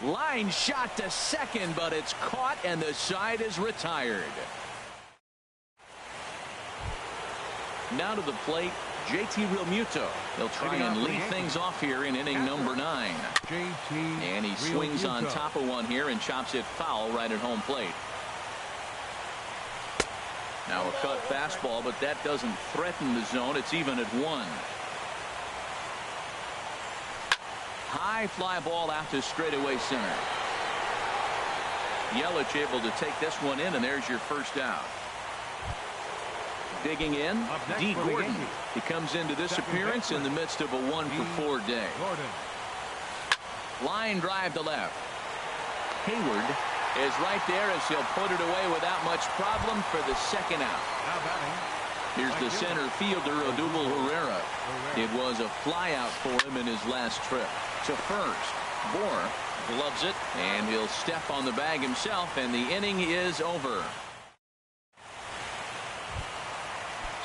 Line shot to second, but it's caught, and the side is retired. Now to the plate, JT Realmuto. He'll try and lead things off here in inning number 9. And he swings on top of one here and chops it foul right at home plate. Now a cut fastball, but that doesn't threaten the zone. It's even at 1. High fly ball out to straightaway center. Yelich able to take this one in, and there's your first out. Digging in, D. Gordon. He comes into this appearance in the midst of a 1 for 4 day. Line drive to left. Hayward is right there as he'll put it away without much problem for the second out. Here's the center fielder, Odubel Herrera. It was a fly out for him in his last trip. To first, Bohr gloves it, and he'll step on the bag himself, and the inning is over.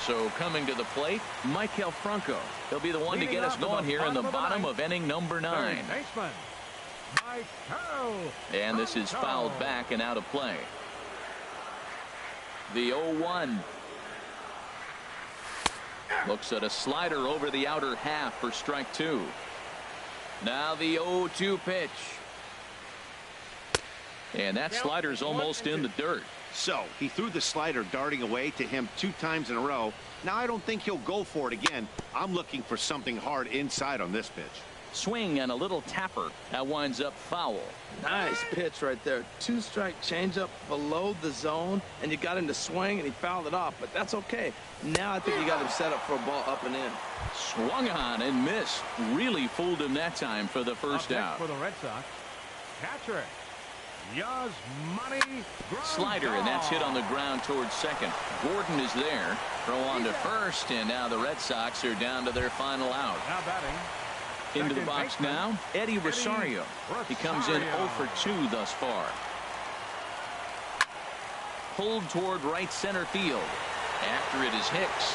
So coming to the plate, Maikel Franco. He'll be the one to get us going here in the bottom of inning number 9. And this is fouled back and out of play. The 0-1. Looks at a slider over the outer half for strike 2. Now the 0-2 pitch. And that slider's almost in the dirt. So he threw the slider darting away to him 2 times in a row. Now I don't think he'll go for it again. I'm looking for something hard inside on this pitch. Swing and a little tapper. That winds up foul. Nice pitch right there. 2-strike changeup below the zone, and you got him to swing, and he fouled it off. But that's okay. Now I think you got him set up for a ball up and in. Swung on and missed. Really fooled him that time for the first out. For the Red Sox, Patrick. Slider, and that's hit on the ground towards second. Gordon is there. Throw on to first, and now the Red Sox are down to their final out. Now batting. Into the box now, Eddie Rosario. He comes in 0 for 2 thus far. Pulled toward right center field. After it is Hicks.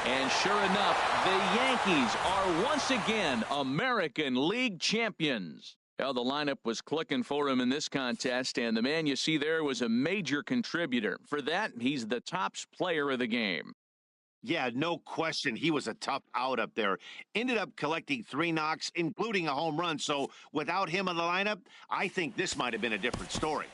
And sure enough, the Yankees are once again American League champions. Well, the lineup was clicking for him in this contest, and the man you see there was a major contributor. For that, he's the top player of the game. Yeah, no question. He was a tough out up there. Ended up collecting 3 knocks, including a home run. So without him in the lineup, I think this might have been a different story.